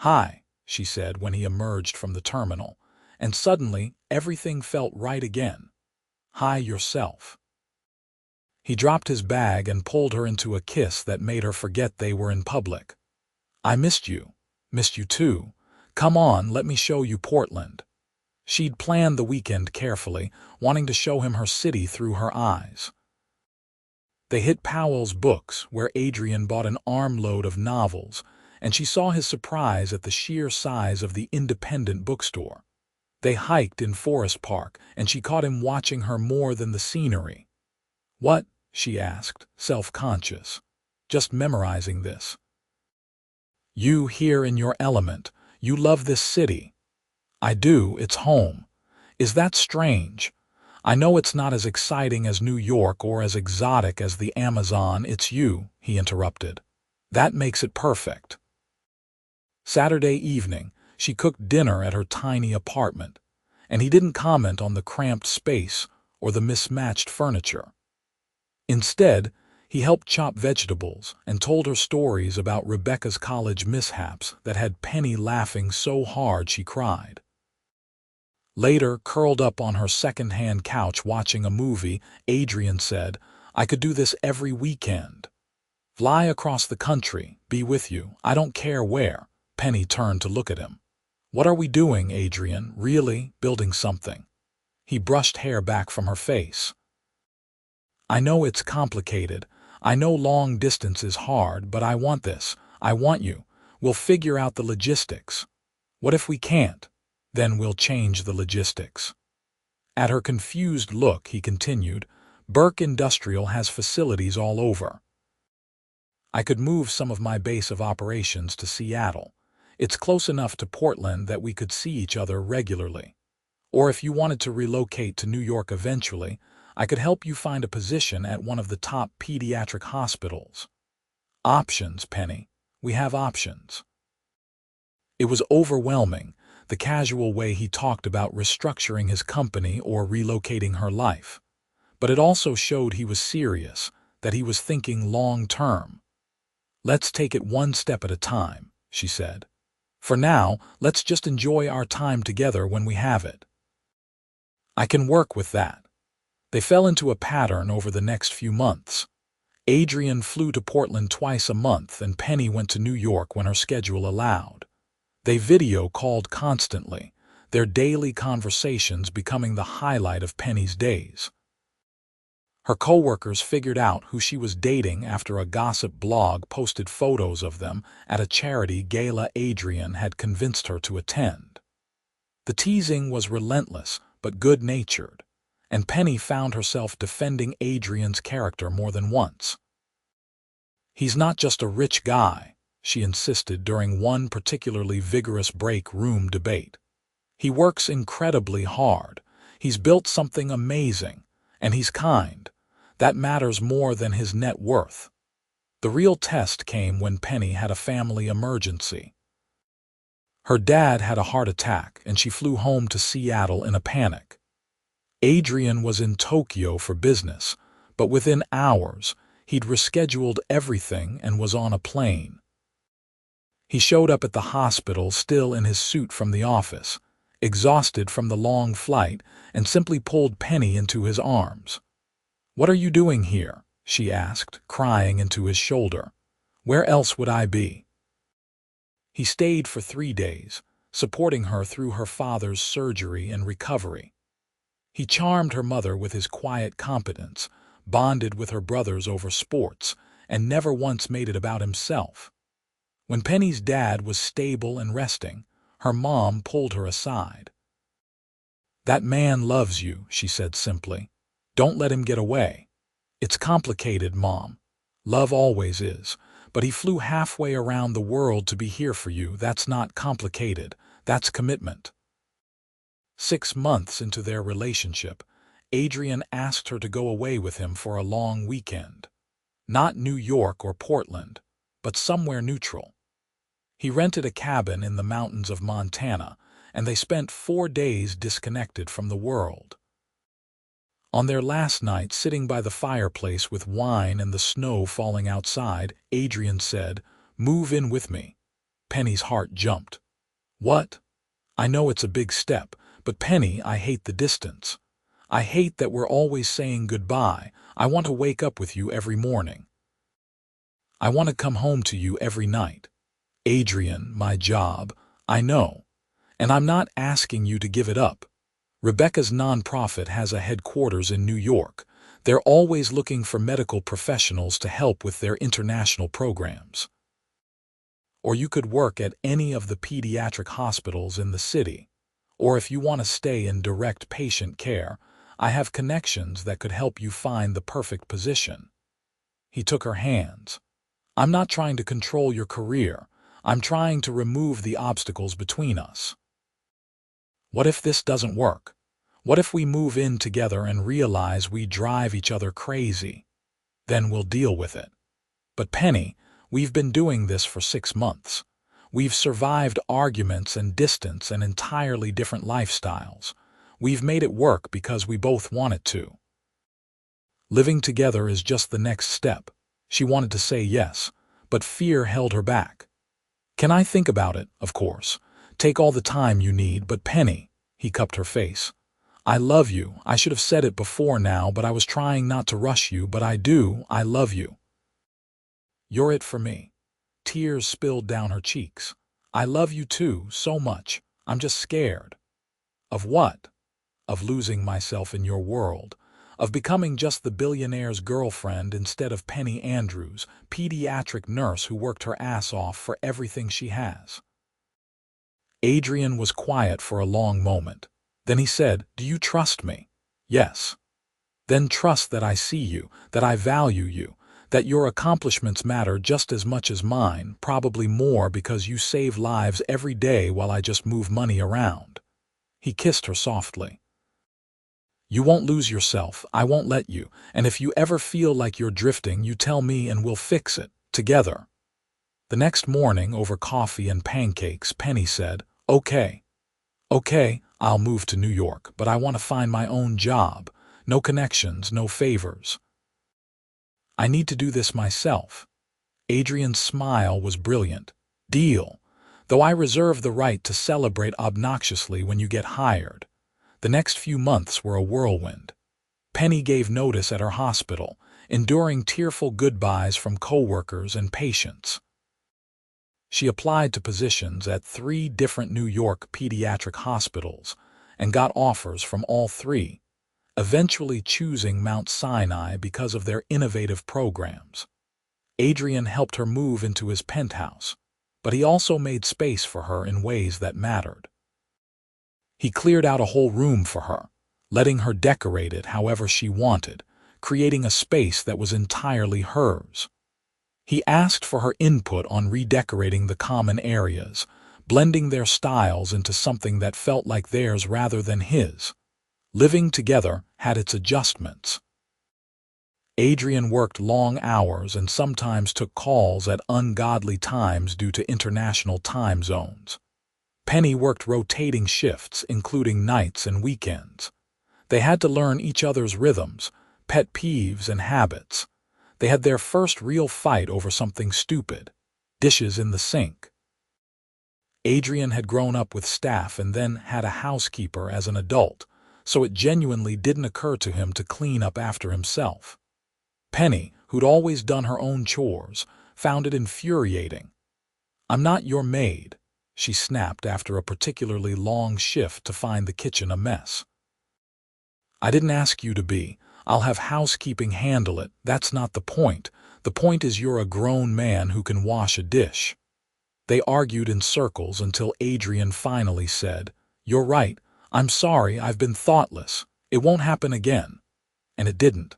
"Hi," she said when he emerged from the terminal, and suddenly everything felt right again. "Hi yourself." He dropped his bag and pulled her into a kiss that made her forget they were in public. "I missed you." "Missed you too. Come on, let me show you Portland." She'd planned the weekend carefully, wanting to show him her city through her eyes. They hit Powell's Books, where Adrian bought an armload of novels, and she saw his surprise at the sheer size of the independent bookstore. They hiked in Forest Park, and she caught him watching her more than the scenery. "What?" she asked, self-conscious. "Just memorizing this." "You here in your element. You love this city." "I do, it's home." "Is that strange?" "I know it's not as exciting as New York or as exotic as the Amazon. It's you," he interrupted. "That makes it perfect." Saturday evening, she cooked dinner at her tiny apartment, and he didn't comment on the cramped space or the mismatched furniture. Instead, He helped chop vegetables and told her stories about Rebecca's college mishaps that had Penny laughing so hard she cried. Later, curled up on her second-hand couch watching a movie, Adrian said, "I could do this every weekend. Fly across the country, be with you, I don't care where." Penny turned to look at him. "What are we doing, Adrian? Really? Building something?" He brushed hair back from her face. "I know it's complicated. I know long distance is hard, but I want this. I want you. We'll figure out the logistics. What if we can't? Then we'll change the logistics." At her confused look, he continued, "Burke Industrial has facilities all over. I could move some of my base of operations to Seattle. It's close enough to Portland that we could see each other regularly. Or if you wanted to relocate to New York eventually, I could help you find a position at one of the top pediatric hospitals. Options, Penny. We have options." It was overwhelming, the casual way he talked about restructuring his company or relocating her life. But it also showed he was serious, that he was thinking long-term. "Let's take it one step at a time," she said. "For now, let's just enjoy our time together when we have it." "I can work with that." They fell into a pattern over the next few months. Adrian flew to Portland twice a month and Penny went to New York when her schedule allowed. They video called constantly, their daily conversations becoming the highlight of Penny's days. Her coworkers figured out who she was dating after a gossip blog posted photos of them at a charity gala Adrian had convinced her to attend. The teasing was relentless but good-natured, and Penny found herself defending Adrian's character more than once. "He's not just a rich guy," she insisted during one particularly vigorous break room debate. "He works incredibly hard. He's built something amazing, and he's kind. That matters more than his net worth." The real test came when Penny had a family emergency. Her dad had a heart attack, and she flew home to Seattle in a panic. Adrian was in Tokyo for business, but within hours, he'd rescheduled everything and was on a plane. He showed up at the hospital still in his suit from the office, exhausted from the long flight, and simply pulled Penny into his arms. "What are you doing here?" she asked, crying into his shoulder. "Where else would I be?" He stayed for 3 days, supporting her through her father's surgery and recovery. He charmed her mother with his quiet competence, bonded with her brothers over sports, and never once made it about himself. When Penny's dad was stable and resting, her mom pulled her aside. "That man loves you," she said simply. "Don't let him get away." "It's complicated, Mom. Love always is. But he flew halfway around the world to be here for you. That's not complicated. That's commitment." 6 months into their relationship, Adrian asked her to go away with him for a long weekend. Not New York or Portland, but somewhere neutral. He rented a cabin in the mountains of Montana, and they spent 4 days disconnected from the world. On their last night, sitting by the fireplace with wine and the snow falling outside, Adrian said, "Move in with me." Penny's heart jumped. "What?" "I know it's a big step, but Penny, I hate the distance. I hate that we're always saying goodbye. I want to wake up with you every morning. I want to come home to you every night." "Adrian, my job, I know. And I'm not asking you to give it up. Rebecca's nonprofit has a headquarters in New York. They're always looking for medical professionals to help with their international programs. Or you could work at any of the pediatric hospitals in the city. Or if you want to stay in direct patient care, I have connections that could help you find the perfect position." He took her hands. "I'm not trying to control your career. I'm trying to remove the obstacles between us. What if this doesn't work? What if we move in together and realize we drive each other crazy? Then we'll deal with it. But Penny, we've been doing this for 6 months. We've survived arguments and distance and entirely different lifestyles. We've made it work because we both want it to. Living together is just the next step. She wanted to say yes, but fear held her back. "Can I think about it, of course. Take all the time you need, but Penny," he cupped her face. "I love you. I should have said it before now, but I was trying not to rush you, but I love you. You're it for me." Tears spilled down her cheeks. "I love you too, so much. I'm just scared." "Of what?" "Of losing myself in your world. Of becoming just the billionaire's girlfriend instead of Penny Andrews, pediatric nurse who worked her ass off for everything she has." Adrian was quiet for a long moment. Then he said, "Do you trust me?" "Yes." "Then trust that I see you, that I value you, that your accomplishments matter just as much as mine, probably more because you save lives every day while I just move money around." He kissed her softly. "You won't lose yourself, I won't let you, and if you ever feel like you're drifting, you tell me and we'll fix it, together." The next morning, over coffee and pancakes, Penny said, "Okay, I'll move to New York, but I want to find my own job. No connections, no favors. I need to do this myself." Adrian's smile was brilliant. "Deal. Though I reserve the right to celebrate obnoxiously when you get hired." The next few months were a whirlwind. Penny gave notice at her hospital, enduring tearful goodbyes from coworkers and patients. She applied to positions at 3 different New York pediatric hospitals and got offers from all 3, eventually choosing Mount Sinai because of their innovative programs. Adrian helped her move into his penthouse, but he also made space for her in ways that mattered. He cleared out a whole room for her, letting her decorate it however she wanted, creating a space that was entirely hers. He asked for her input on redecorating the common areas, blending their styles into something that felt like theirs rather than his. Living together had its adjustments. Adrian worked long hours and sometimes took calls at ungodly times due to international time zones. Penny worked rotating shifts, including nights and weekends. They had to learn each other's rhythms, pet peeves, and habits. They had their first real fight over something stupid: dishes in the sink. Adrian had grown up with staff and then had a housekeeper as an adult, so it genuinely didn't occur to him to clean up after himself. Penny, who'd always done her own chores, found it infuriating. "I'm not your maid," she snapped after a particularly long shift to find the kitchen a mess. "I didn't ask you to be. I'll have housekeeping handle it. That's not the point. The point is you're a grown man who can wash a dish." They argued in circles until Adrian finally said, "You're right. I'm sorry, I've been thoughtless. It won't happen again." And it didn't.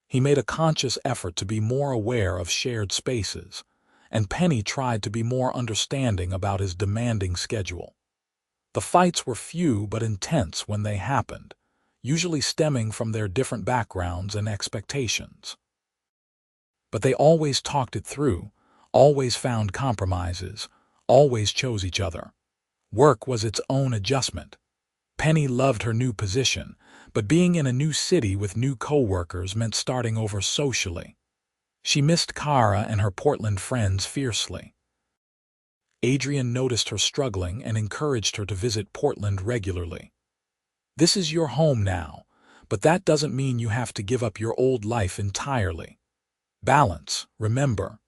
He made a conscious effort to be more aware of shared spaces, and Penny tried to be more understanding about his demanding schedule. The fights were few but intense when they happened, usually stemming from their different backgrounds and expectations. But they always talked it through, always found compromises, always chose each other. Work was its own adjustment. Penny loved her new position, but being in a new city with new coworkers meant starting over socially. She missed Kara and her Portland friends fiercely. Adrian noticed her struggling and encouraged her to visit Portland regularly. "This is your home now, but that doesn't mean you have to give up your old life entirely. Balance, remember."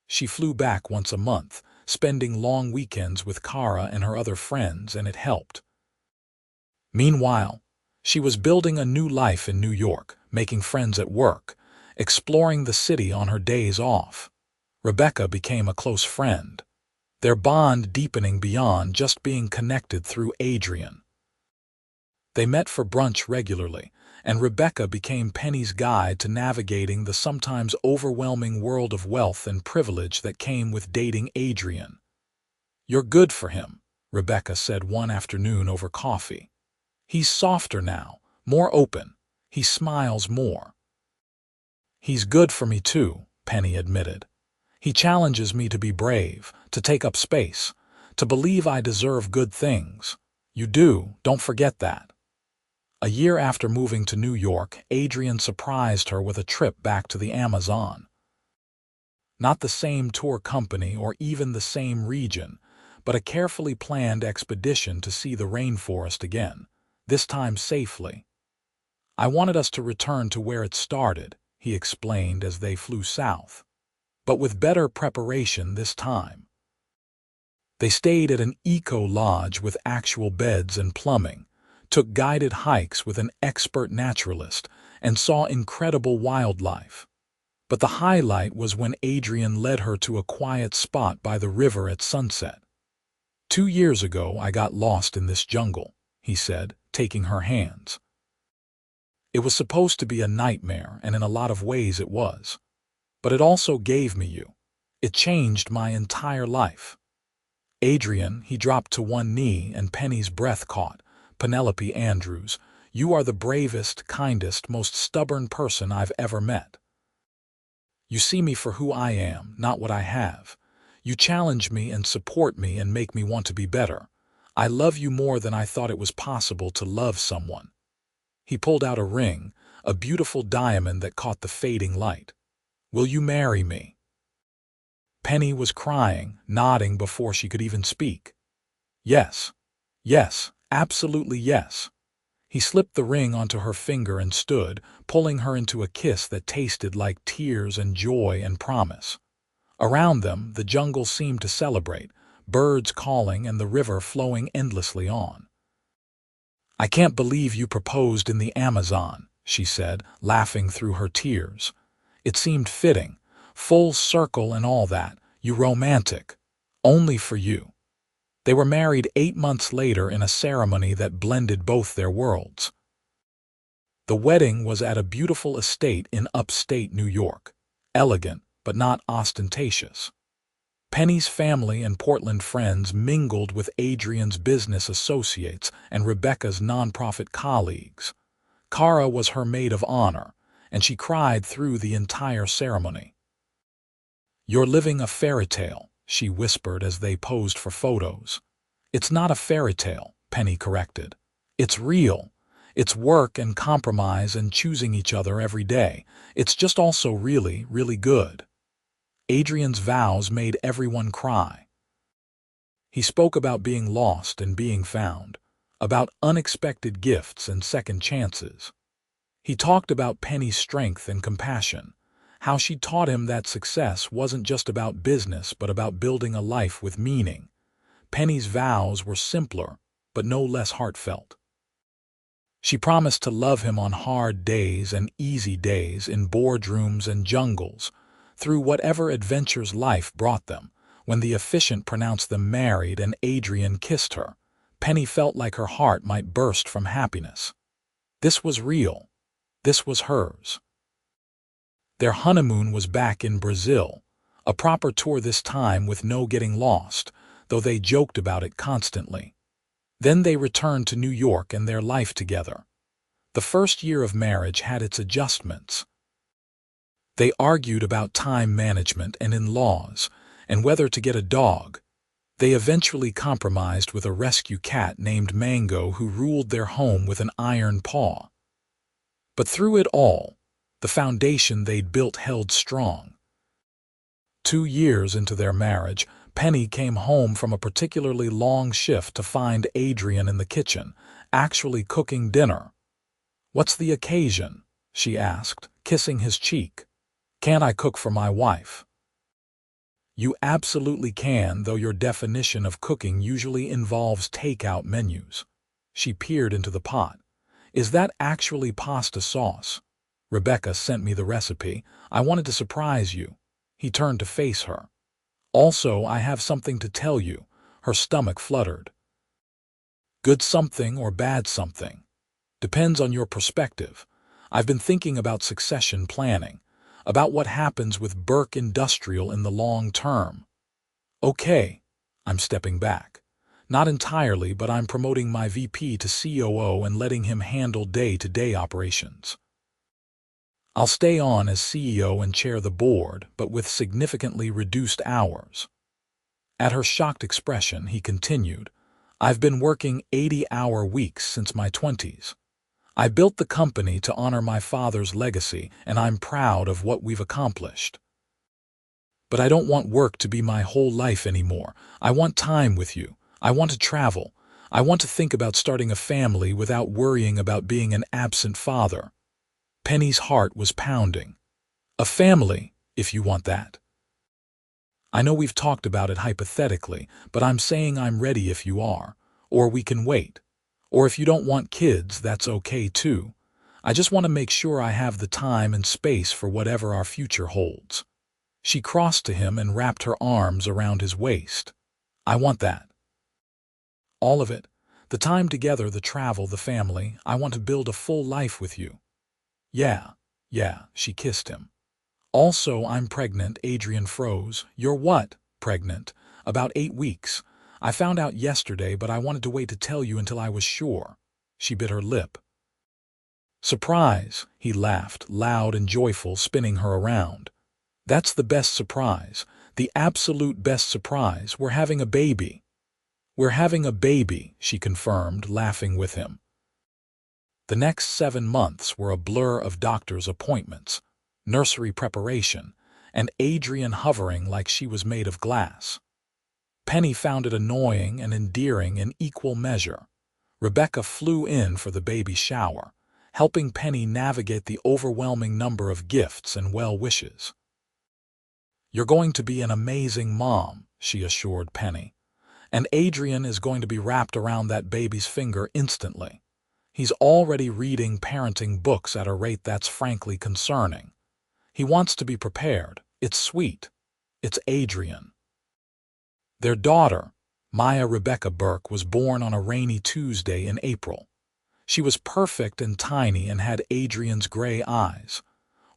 She flew back once a month, spending long weekends with Kara and her other friends, and it helped. Meanwhile, she was building a new life in New York, making friends at work, exploring the city on her days off. Rebecca became a close friend, their bond deepening beyond just being connected through Adrian. They met for brunch regularly, and Rebecca became Penny's guide to navigating the sometimes overwhelming world of wealth and privilege that came with dating Adrian. "You're good for him," Rebecca said one afternoon over coffee. "He's softer now, more open. He smiles more." "He's good for me too," Penny admitted. "He challenges me to be brave, to take up space, to believe I deserve good things. You do, don't forget that." A year after moving to New York, Adrian surprised her with a trip back to the Amazon. Not the same tour company or even the same region, but a carefully planned expedition to see the rainforest again, this time safely. I wanted us to return to where it started, he explained as they flew south, but with better preparation this time. They stayed at an eco-lodge with actual beds and plumbing, took guided hikes with an expert naturalist, and saw incredible wildlife. But the highlight was when Adrian led her to a quiet spot by the river at sunset. 2 years ago, I got lost in this jungle, he said, taking her hands. It was supposed to be a nightmare, and in a lot of ways it was. But it also gave me you. It changed my entire life. Adrian, he dropped to one knee and Penny's breath caught. Penelope Andrews, you are the bravest, kindest, most stubborn person I've ever met. You see me for who I am, not what I have. You challenge me and support me and make me want to be better. I love you more than I thought it was possible to love someone. He pulled out a ring, a beautiful diamond that caught the fading light. Will you marry me? Penny was crying, nodding before she could even speak. Yes. Yes, absolutely yes. He slipped the ring onto her finger and stood, pulling her into a kiss that tasted like tears and joy and promise. Around them, the jungle seemed to celebrate, birds calling and the river flowing endlessly on. I can't believe you proposed in the Amazon, she said, laughing through her tears. It seemed fitting, full circle and all that, you romantic. Only for you. They were married 8 months later in a ceremony that blended both their worlds. The wedding was at a beautiful estate in upstate New York, elegant but not ostentatious. Penny's family and Portland friends mingled with Adrian's business associates and Rebecca's nonprofit colleagues. Cara was her maid of honor, and she cried through the entire ceremony. You're living a fairy tale, she whispered as they posed for photos. It's not a fairy tale, Penny corrected. It's real. It's work and compromise and choosing each other every day. It's just also really, really good. Adrian's vows made everyone cry. He spoke about being lost and being found, about unexpected gifts and second chances. He talked about Penny's strength and compassion, how she taught him that success wasn't just about business but about building a life with meaning. Penny's vows were simpler, but no less heartfelt. She promised to love him on hard days and easy days, in boardrooms and jungles, through whatever adventures life brought them. When the officiant pronounced them married and Adrian kissed her, Penny felt like her heart might burst from happiness. This was real. This was hers. Their honeymoon was back in Brazil, a proper tour this time with no getting lost, though they joked about it constantly. Then they returned to New York and their life together. The first year of marriage had its adjustments. They argued about time management and in-laws, and whether to get a dog. They eventually compromised with a rescue cat named Mango who ruled their home with an iron paw. But through it all, the foundation they'd built held strong. 2 years into their marriage, Penny came home from a particularly long shift to find Adrian in the kitchen, actually cooking dinner. "What's the occasion?" she asked, kissing his cheek. "Can't I cook for my wife?" "You absolutely can, though your definition of cooking usually involves takeout menus." She peered into the pot. "Is that actually pasta sauce?" "Rebecca sent me the recipe. I wanted to surprise you." He turned to face her. "Also, I have something to tell you." Her stomach fluttered. "Good something or bad something? Depends on your perspective. I've been thinking about succession planning, about what happens with Burke Industrial in the long term." "Okay, I'm stepping back. Not entirely, but I'm promoting my VP to COO and letting him handle day-to-day operations. I'll stay on as CEO and chair the board, but with significantly reduced hours." At her shocked expression, he continued, "I've been working 80-hour weeks since my 20s. I built the company to honor my father's legacy, and I'm proud of what we've accomplished. But I don't want work to be my whole life anymore. I want time with you. I want to travel. I want to think about starting a family without worrying about being an absent father. Penny's heart was pounding. A family, if you want that. I know we've talked about it hypothetically, but I'm saying I'm ready if you are. Or we can wait. Or if you don't want kids, that's okay too. I just want to make sure I have the time and space for whatever our future holds. She crossed to him and wrapped her arms around his waist. I want that. All of it. The time together, the travel, the family. I want to build a full life with you. Yeah, she kissed him. Also, I'm pregnant, Adrian froze. You're what? Pregnant. About 8 weeks. I found out yesterday, but I wanted to wait to tell you until I was sure. She bit her lip. Surprise, he laughed, loud and joyful, spinning her around. That's the best surprise, the absolute best surprise. We're having a baby. We're having a baby, she confirmed, laughing with him. The next 7 months were a blur of doctor's appointments, nursery preparation, and Adrian hovering like she was made of glass. Penny found it annoying and endearing in equal measure. Rebecca flew in for the baby shower, helping Penny navigate the overwhelming number of gifts and well wishes. You're going to be an amazing mom, she assured Penny, and Adrian is going to be wrapped around that baby's finger instantly. He's already reading parenting books at a rate that's frankly concerning. He wants to be prepared. It's sweet. It's Adrian. Their daughter, Maya Rebecca Burke, was born on a rainy Tuesday in April. She was perfect and tiny and had Adrian's gray eyes.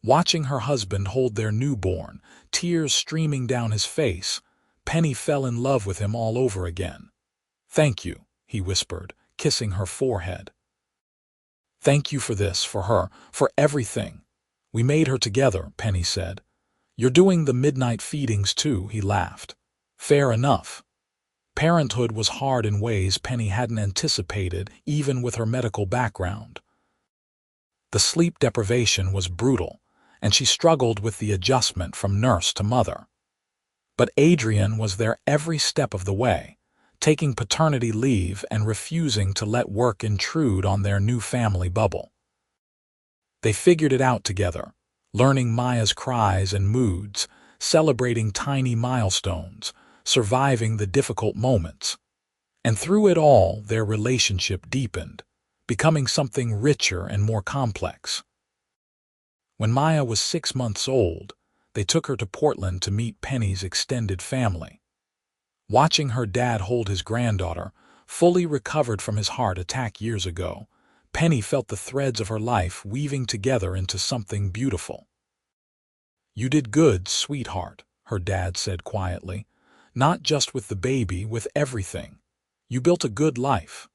Watching her husband hold their newborn, tears streaming down his face, Penny fell in love with him all over again. Thank you, he whispered, kissing her forehead. Thank you for this, for her, for everything. We made her together, Penny said. You're doing the midnight feedings too, he laughed. Fair enough. Parenthood was hard in ways Penny hadn't anticipated, even with her medical background. The sleep deprivation was brutal, and she struggled with the adjustment from nurse to mother. But Adrian was there every step of the way, taking paternity leave and refusing to let work intrude on their new family bubble. They figured it out together, learning Maya's cries and moods, celebrating tiny milestones, surviving the difficult moments. And through it all, their relationship deepened, becoming something richer and more complex. When Maya was 6 months old, they took her to Portland to meet Penny's extended family. Watching her dad hold his granddaughter, fully recovered from his heart attack years ago, Penny felt the threads of her life weaving together into something beautiful. You did good, sweetheart, her dad said quietly. Not just with the baby, with everything. You built a good life.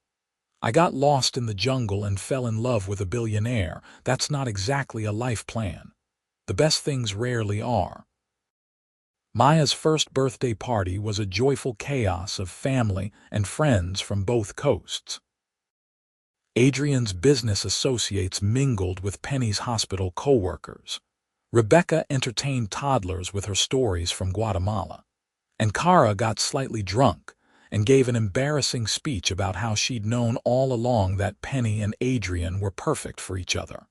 I got lost in the jungle and fell in love with a billionaire. That's not exactly a life plan. The best things rarely are. Maya's first birthday party was a joyful chaos of family and friends from both coasts. Adrian's business associates mingled with Penny's hospital co-workers. Rebecca entertained toddlers with her stories from Guatemala. And Cara got slightly drunk and gave an embarrassing speech about how she'd known all along that Penny and Adrian were perfect for each other.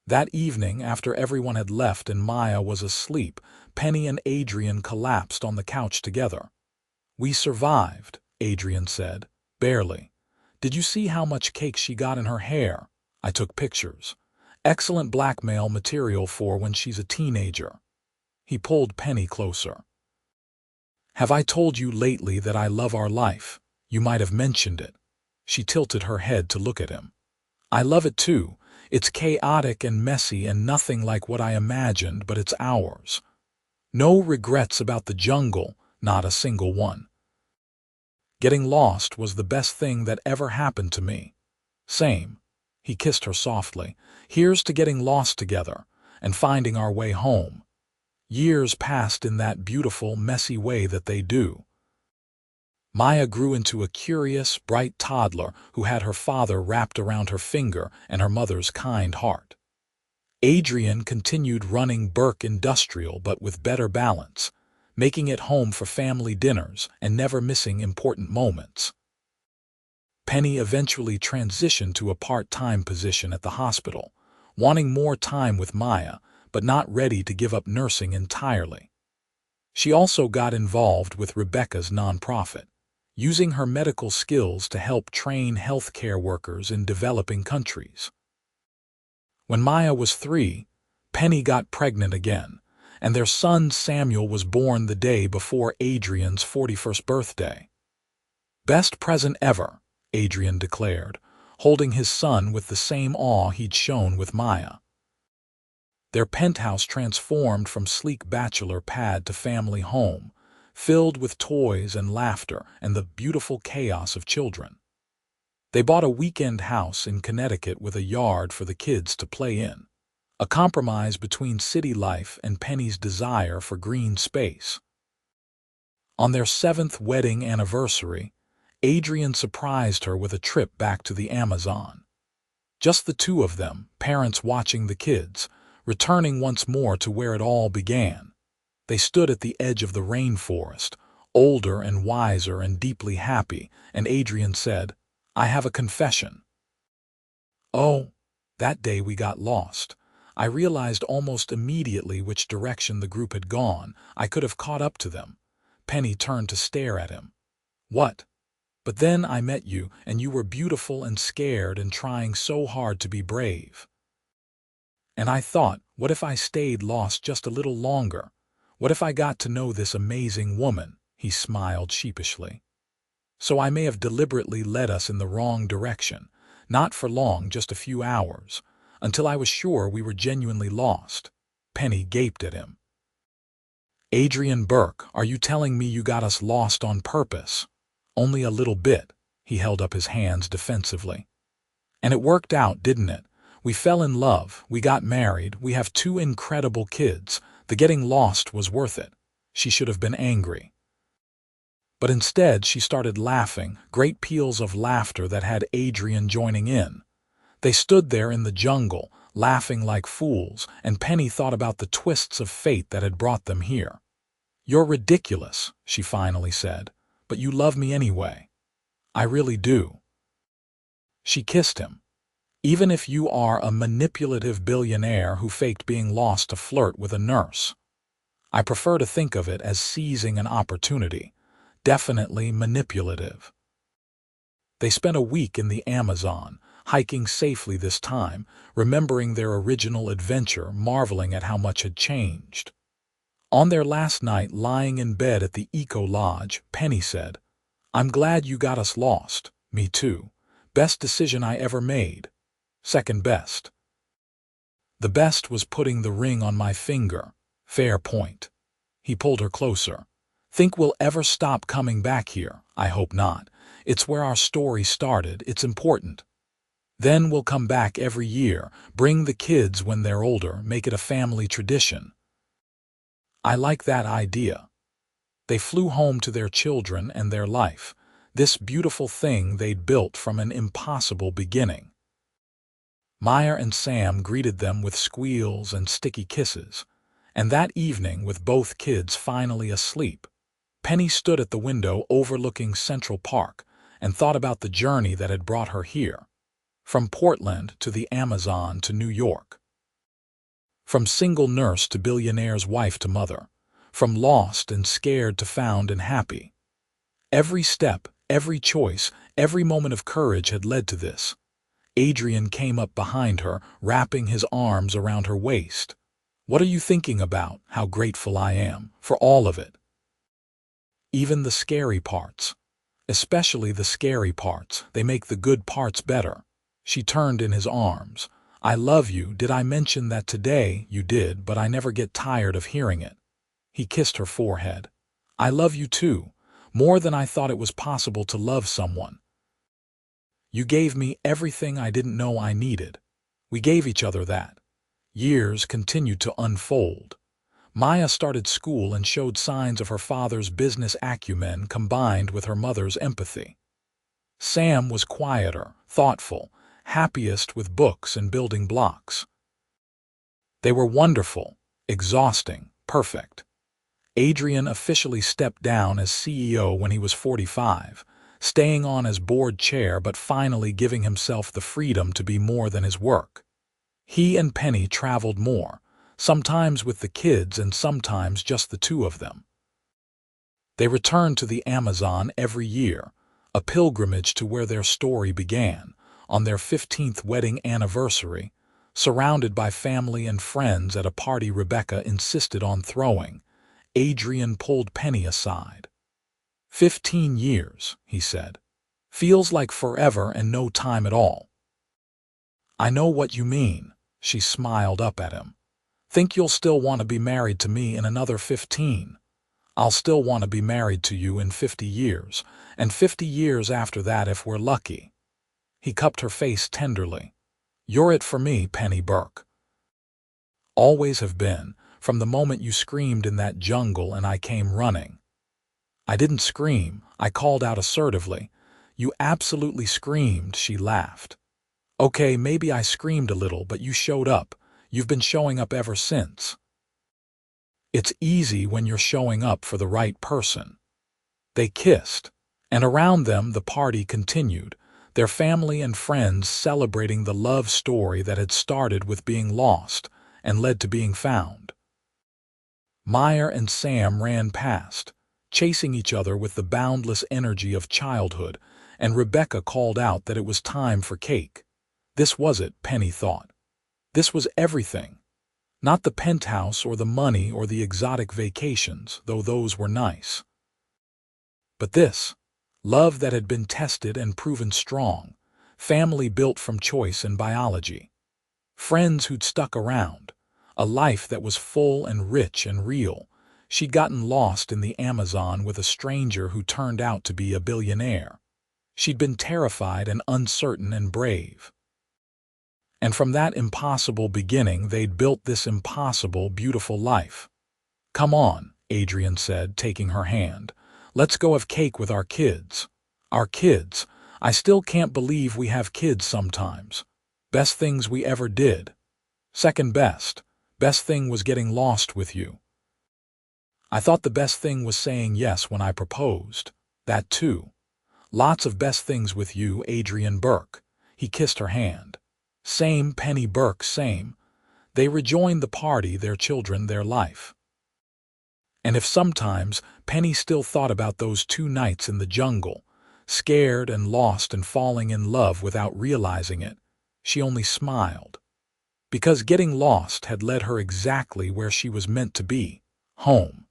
That evening, after everyone had left and Maya was asleep, Penny and Adrian collapsed on the couch together. We survived, Adrian said. Barely. Did you see how much cake she got in her hair? I took pictures. Excellent blackmail material for when she's a teenager. He pulled Penny closer. Have I told you lately that I love our life? You might have mentioned it. She tilted her head to look at him. I love it too. It's chaotic and messy and nothing like what I imagined, but it's ours. No regrets about the jungle, not a single one. Getting lost was the best thing that ever happened to me. Same. He kissed her softly. Here's to getting lost together and finding our way home. Years passed in that beautiful, messy way that they do. Maya grew into a curious, bright toddler who had her father wrapped around her finger and her mother's kind heart. Adrian continued running Burke Industrial but with better balance, making it home for family dinners and never missing important moments. Penny eventually transitioned to a part-time position at the hospital, wanting more time with Maya, but not ready to give up nursing entirely. She also got involved with Rebecca's nonprofit, using her medical skills to help train healthcare workers in developing countries. When Maya was 3, Penny got pregnant again, and their son Samuel was born the day before Adrian's 41st birthday. "Best present ever," Adrian declared, holding his son with the same awe he'd shown with Maya. Their penthouse transformed from sleek bachelor pad to family home, filled with toys and laughter and the beautiful chaos of children. They bought a weekend house in Connecticut with a yard for the kids to play in, a compromise between city life and Penny's desire for green space. On their 7th wedding anniversary, Adrian surprised her with a trip back to the Amazon. Just the two of them, parents watching the kids, returning once more to where it all began. They stood at the edge of the rainforest, older and wiser and deeply happy, and Adrian said, "I have a confession." "Oh, that day we got lost. I realized almost immediately which direction the group had gone. I could have caught up to them." Penny turned to stare at him. "What? But then I met you, and you were beautiful and scared and trying so hard to be brave. And I thought, what if I stayed lost just a little longer? What if I got to know this amazing woman?" He smiled sheepishly. "So I may have deliberately led us in the wrong direction, not for long, just a few hours, until I was sure we were genuinely lost." Penny gaped at him. "Adrian Burke, are you telling me you got us lost on purpose?" "Only a little bit." He held up his hands defensively. "And it worked out, didn't it? We fell in love, we got married, we have 2 incredible kids. The getting lost was worth it." She should have been angry. But instead she started laughing, great peals of laughter that had Adrian joining in. They stood there in the jungle, laughing like fools, and Penny thought about the twists of fate that had brought them here. "You're ridiculous," she finally said, "but you love me anyway." "I really do." She kissed him. "Even if you are a manipulative billionaire who faked being lost to flirt with a nurse. I prefer to think of it as seizing an opportunity. Definitely manipulative." They spent a week in the Amazon, hiking safely this time, remembering their original adventure, marveling at how much had changed. On their last night lying in bed at the Eco Lodge, Penny said, "I'm glad you got us lost." "Me too. Best decision I ever made." "Second best." "The best was putting the ring on my finger." "Fair point." He pulled her closer. "Think we'll ever stop coming back here?" "I hope not. It's where our story started. It's important." "Then we'll come back every year, bring the kids when they're older, make it a family tradition." "I like that idea." They flew home to their children and their life, this beautiful thing they'd built from an impossible beginning. Maya and Sam greeted them with squeals and sticky kisses, and that evening, with both kids finally asleep, Penny stood at the window overlooking Central Park and thought about the journey that had brought her here, from Portland to the Amazon to New York. From single nurse to billionaire's wife to mother, from lost and scared to found and happy. Every step, every choice, every moment of courage had led to this. Adrian came up behind her, wrapping his arms around her waist. "What are you thinking about? How grateful I am for all of it. Even the scary parts. Especially the scary parts. They make the good parts better." She turned in his arms. "I love you. Did I mention that today?" "You did, but I never get tired of hearing it." He kissed her forehead. "I love you too, more than I thought it was possible to love someone. You gave me everything I didn't know I needed." We gave each other that. Years continued to unfold. Maya started school and showed signs of her father's business acumen combined with her mother's empathy. Sam was quieter, thoughtful, happiest with books and building blocks. They were wonderful, exhausting, perfect. Adrian officially stepped down as CEO when he was 45, staying on as board chair but finally giving himself the freedom to be more than his work. He and Penny traveled more, sometimes with the kids and sometimes just the two of them. They returned to the Amazon every year, a pilgrimage to where their story began, on their 15th wedding anniversary, surrounded by family and friends at a party Rebecca insisted on throwing. Adrian pulled Penny aside. 15 years, he said. Feels like forever and no time at all. I know what you mean, she smiled up at him. Think you'll still want to be married to me in another 15? I'll still want to be married to you in 50 years, and 50 years after that if we're lucky. He cupped her face tenderly. You're it for me, Penny Burke. Always have been, from the moment you screamed in that jungle and I came running. I didn't scream, I called out assertively. You absolutely screamed, she laughed. Okay, maybe I screamed a little, but you showed up. You've been showing up ever since. It's easy when you're showing up for the right person. They kissed, and around them the party continued, their family and friends celebrating the love story that had started with being lost and led to being found. Meyer and Sam ran past, chasing each other with the boundless energy of childhood, and Rebecca called out that it was time for cake. This was it, Penny thought. This was everything. Not the penthouse or the money or the exotic vacations, though those were nice. But this, love that had been tested and proven strong, family built from choice and biology, friends who'd stuck around, a life that was full and rich and real. She'd gotten lost in the Amazon with a stranger who turned out to be a billionaire. She'd been terrified and uncertain and brave. And from that impossible beginning, they'd built this impossible, beautiful life. Come on, Adrian said, taking her hand. Let's go have cake with our kids. Our kids. I still can't believe we have kids sometimes. Best things we ever did. Second best. Best thing was getting lost with you. I thought the best thing was saying yes when I proposed. That too. Lots of best things with you, Adrian Burke. He kissed her hand. Same, Penny Burke, same. They rejoined the party, their children, their life. And if sometimes Penny still thought about those 2 nights in the jungle, scared and lost and falling in love without realizing it, she only smiled. Because getting lost had led her exactly where she was meant to be, home.